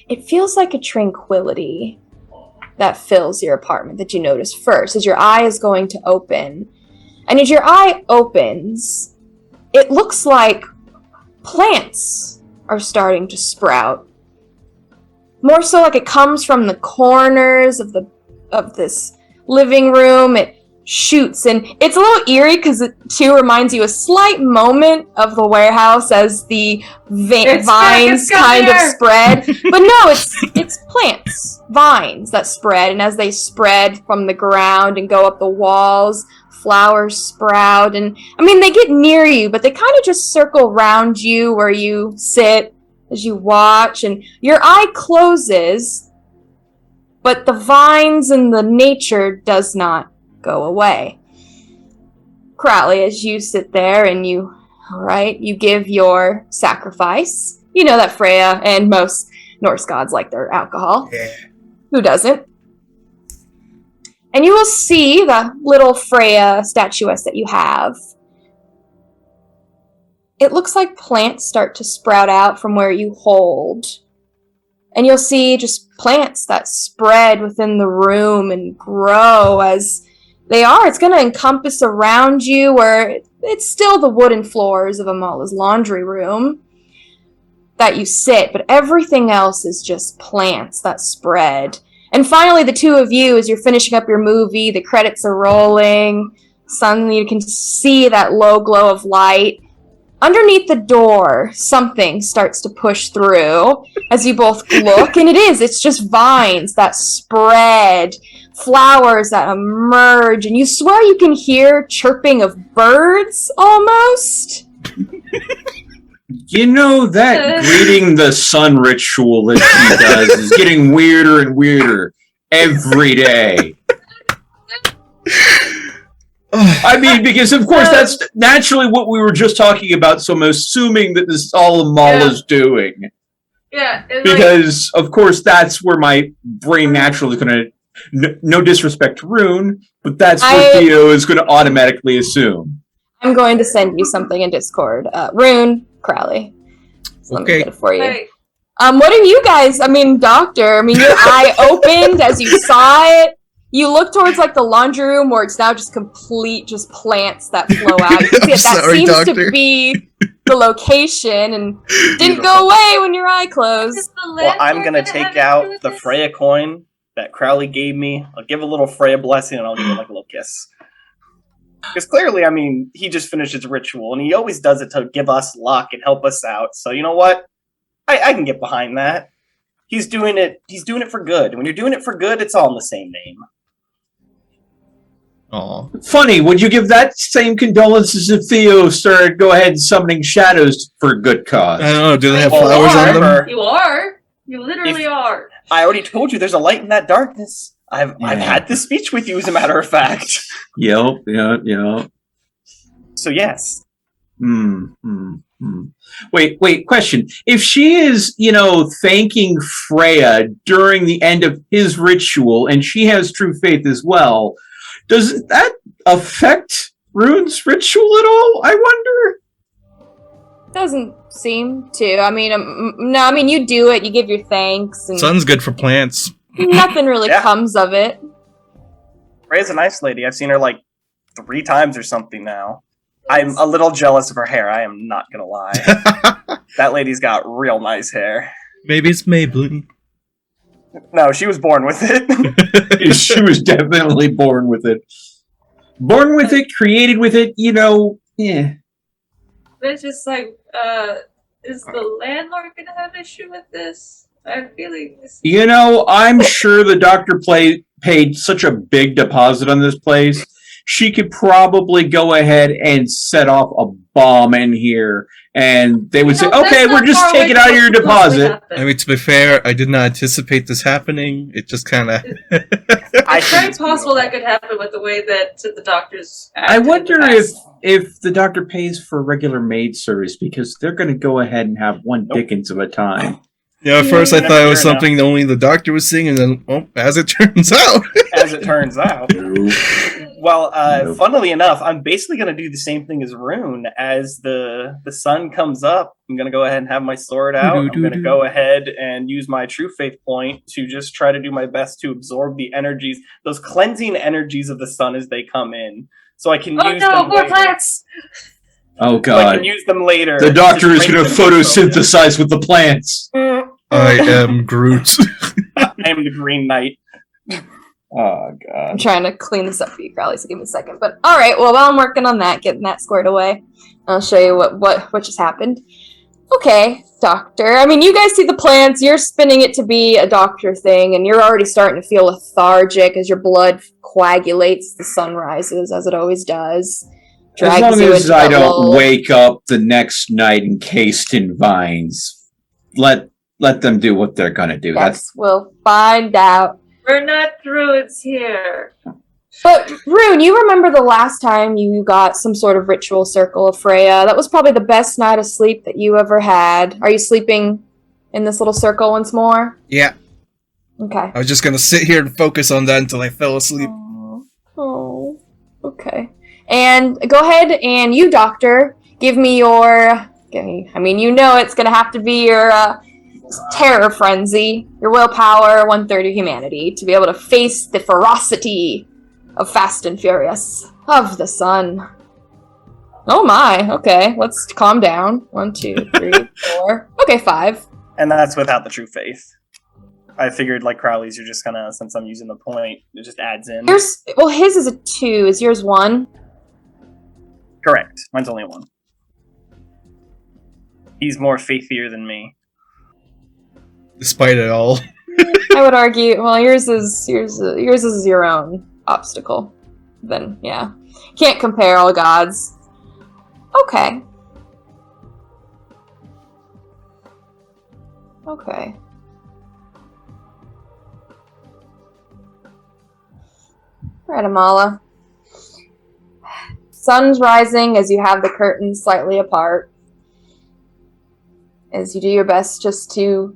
it feels like a tranquility that fills your apartment that you notice first as your eye is going to open. And as your eye opens, it looks like plants are starting to sprout. More so like it comes from the corners of this living room. It shoots, and it's a little eerie because it too reminds you a slight moment of the warehouse as the vines kind of spread. But no, it's plants, vines that spread, and as they spread from the ground and go up the walls, flowers sprout, and I mean they get near you, but they kind of just circle around you where you sit as you watch, and your eye closes, but the vines and the nature does not go away. Crowley, as you sit there and you All right, you give your sacrifice. You know that Freya and most Norse gods like their alcohol. Yeah. Who doesn't? And you will see the little Freya statuette that you have. It looks like plants start to sprout out from where you hold. And you'll see just plants that spread within the room and grow as they are. It's going to encompass around you where it's still the wooden floors of Amala's laundry room that you sit, but everything else is just plants that spread. And finally, the two of you, as you're finishing up your movie, the credits are rolling, suddenly you can see that low glow of light. Underneath the door, something starts to push through as you both look, and it's just vines that spread, flowers that emerge, and you swear you can hear chirping of birds, almost. You know, that greeting the sun ritual that she does is getting weirder and weirder every day. I mean, because of course that's naturally what we were just talking about, so I'm assuming that this is all Amala's doing. Yeah. Because, of course, that's where my brain naturally is going to, no disrespect to Rune, but that's what Theo is going to automatically assume. I'm going to send you something in Discord. Rune, Crowley. So let me get it for you. Hey. What are you guys, Doctor, your eye opened as you saw it. You look towards like the laundry room where it's now just just plants that flow out. You can see that seems Doctor. to be the location and didn't go away when your eye closed. Well, I'm going to take out the Freya coin that Crowley gave me. I'll give a little Freya blessing and I'll give it like a little kiss. Because clearly, he just finished his ritual and he always does it to give us luck and help us out. So you know what? I can get behind that. He's doing it for good. When you're doing it for good, it's all in the same name. Aw. Funny, would you give that same condolences if Theo started go ahead and summoning shadows for a good cause? I don't know. Do they have Well, flowers on them? remember, You are. You literally are. I already told you there's a light in that darkness. I've had this speech with you, as a matter of fact. Yep. So yes. Wait, question. If she is, thanking Freya during the end of his ritual, and she has true faith as well, does that affect Rune's ritual at all, I wonder? Doesn't seem to. No, you do it, you give your thanks, and Sun's good for plants. nothing really comes of it. Freya's a nice lady. I've seen her like 3 times or something now. I'm a little jealous of her hair, I am not gonna lie. That lady's got real nice hair. Maybe it's Maybelline. No, she was born with it. She was definitely born with it. Born with it, created with it, yeah. But it's just like, is the landlord gonna have issue with this? I'm feeling this. I'm sure the doctor paid such a big deposit on this place. She could probably go ahead and set off a bomb in here, and they would say, okay, we're just taking out your deposit. To be fair, I did not anticipate this happening. It just kind of... It's very possible that could happen with the way that the doctors acted. I wonder if the doctor pays for regular maid service, because they're going to go ahead and have one Dickens of a time. Yeah, at first I thought it was something that only the doctor was seeing, and then, as it turns out... Well, funnily enough, I'm basically going to do the same thing as Rune. As the sun comes up, I'm going to go ahead and have my sword out. I'm going to go ahead and use my true faith point to just try to do my best to absorb the energies, those cleansing energies of the sun as they come in. So I can use them more later. plants! Oh, God. So I can use them later. The doctor is going to strengthen the photosynthesize with the plants. I am Groot. I am the Green Knight. Oh, God. I'm trying to clean this up for you, Crowley, so give me a second. But alright, well, while I'm working on that, getting that squared away, I'll show you what just happened. Okay, doctor. You guys see the plants, you're spinning it to be a doctor thing, and you're already starting to feel lethargic as your blood coagulates, the sun rises, as it always does. As long as I don't wake up the next night encased in vines, let them do what they're gonna do. Yes, we'll find out. We're not druids here. But, Rune, you remember the last time you got some sort of ritual circle of Freya? That was probably the best night of sleep that you ever had. Are you sleeping in this little circle once more? Yeah. Okay. I was just gonna sit here and focus on that until I fell asleep. Oh. Okay. And go ahead and you, Doctor, give me your... I mean, you know it's gonna have to be your terror frenzy, your willpower, 1/3 of humanity, to be able to face the ferocity of Fast and Furious, of the sun. Oh my, okay, let's calm down. 1, 2, 3, 4. Okay, 5. And that's without the true faith. I figured, like Crowley's, you're just gonna, since I'm using the point, it just adds in. Well, his is a 2. Is yours 1? Correct. Mine's only 1. He's more faithier than me. Despite it all. I would argue, well, yours is your own obstacle. Then, yeah. Can't compare all gods. Okay. Okay. Right, Amala. Sun's rising as you have the curtains slightly apart. As you do your best just to...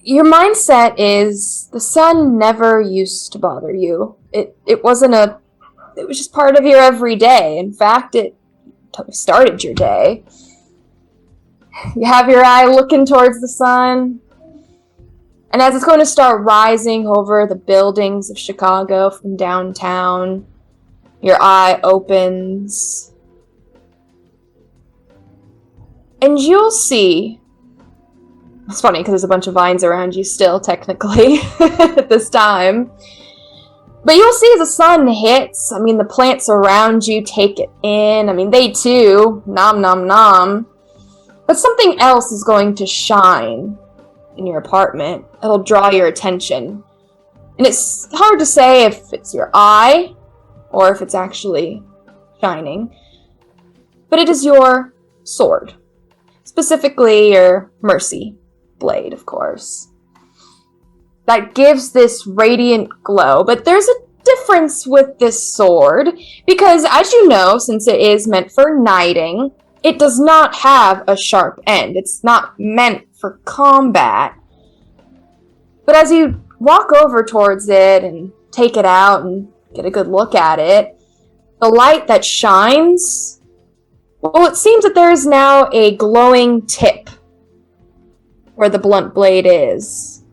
Your mindset is the sun never used to bother you. It was just part of your everyday. In fact, it started your day. You have your eye looking towards the sun. And as it's going to start rising over the buildings of Chicago from downtown, your eye opens. And you'll see... It's funny because there's a bunch of vines around you still, technically, at this time. But you'll see as the sun hits, I mean, the plants around you take it in. I mean, they too, nom nom nom. But something else is going to shine in your apartment. It'll draw your attention. And it's hard to say if it's your eye or if it's actually shining. But it is your sword. Specifically, your mercy blade, of course. That gives this radiant glow. But there's a difference with this sword, because as you know, since it is meant for knighting, it does not have a sharp end. It's not meant for combat. But as you walk over towards it and take it out and get a good look at it, the light that shines, well, it seems that there is now a glowing tip where the blunt blade is.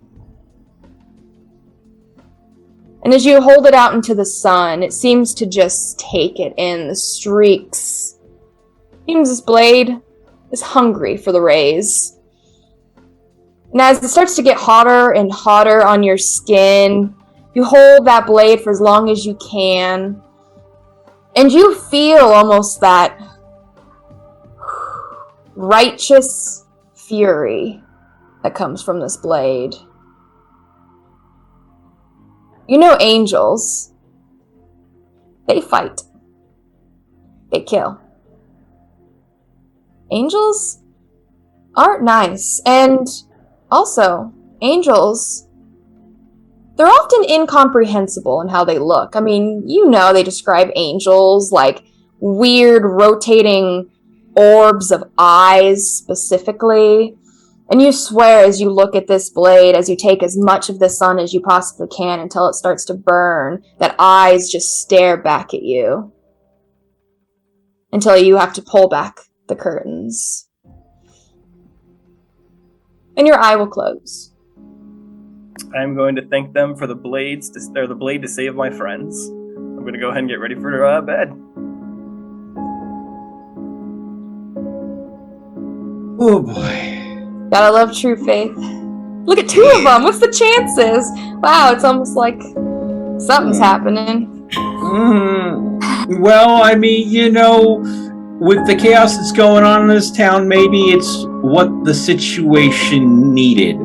And as you hold it out into the sun, it seems to just take it in, the streaks. It seems this blade is hungry for the rays. And as it starts to get hotter and hotter on your skin, you hold that blade for as long as you can. And you feel almost that righteous fury that comes from this blade. You know angels. They fight. They kill. Angels aren't nice. And also, angels, they're often incomprehensible in how they look. I mean, you know they describe angels like weird rotating orbs of eyes specifically. And you swear as you look at this blade, as you take as much of the sun as you possibly can until it starts to burn, that eyes just stare back at you. Until you have to pull back the curtains. And your eye will close. I'm going to thank them for the blades. They're the blade to save my friends. I'm going to go ahead and get ready for bed. Oh boy. Gotta love true faith. Look at 2 of them. What's the chances? Wow, it's almost like something's happening. Well, I mean, you know, with the chaos that's going on in this town, maybe it's what the situation needed.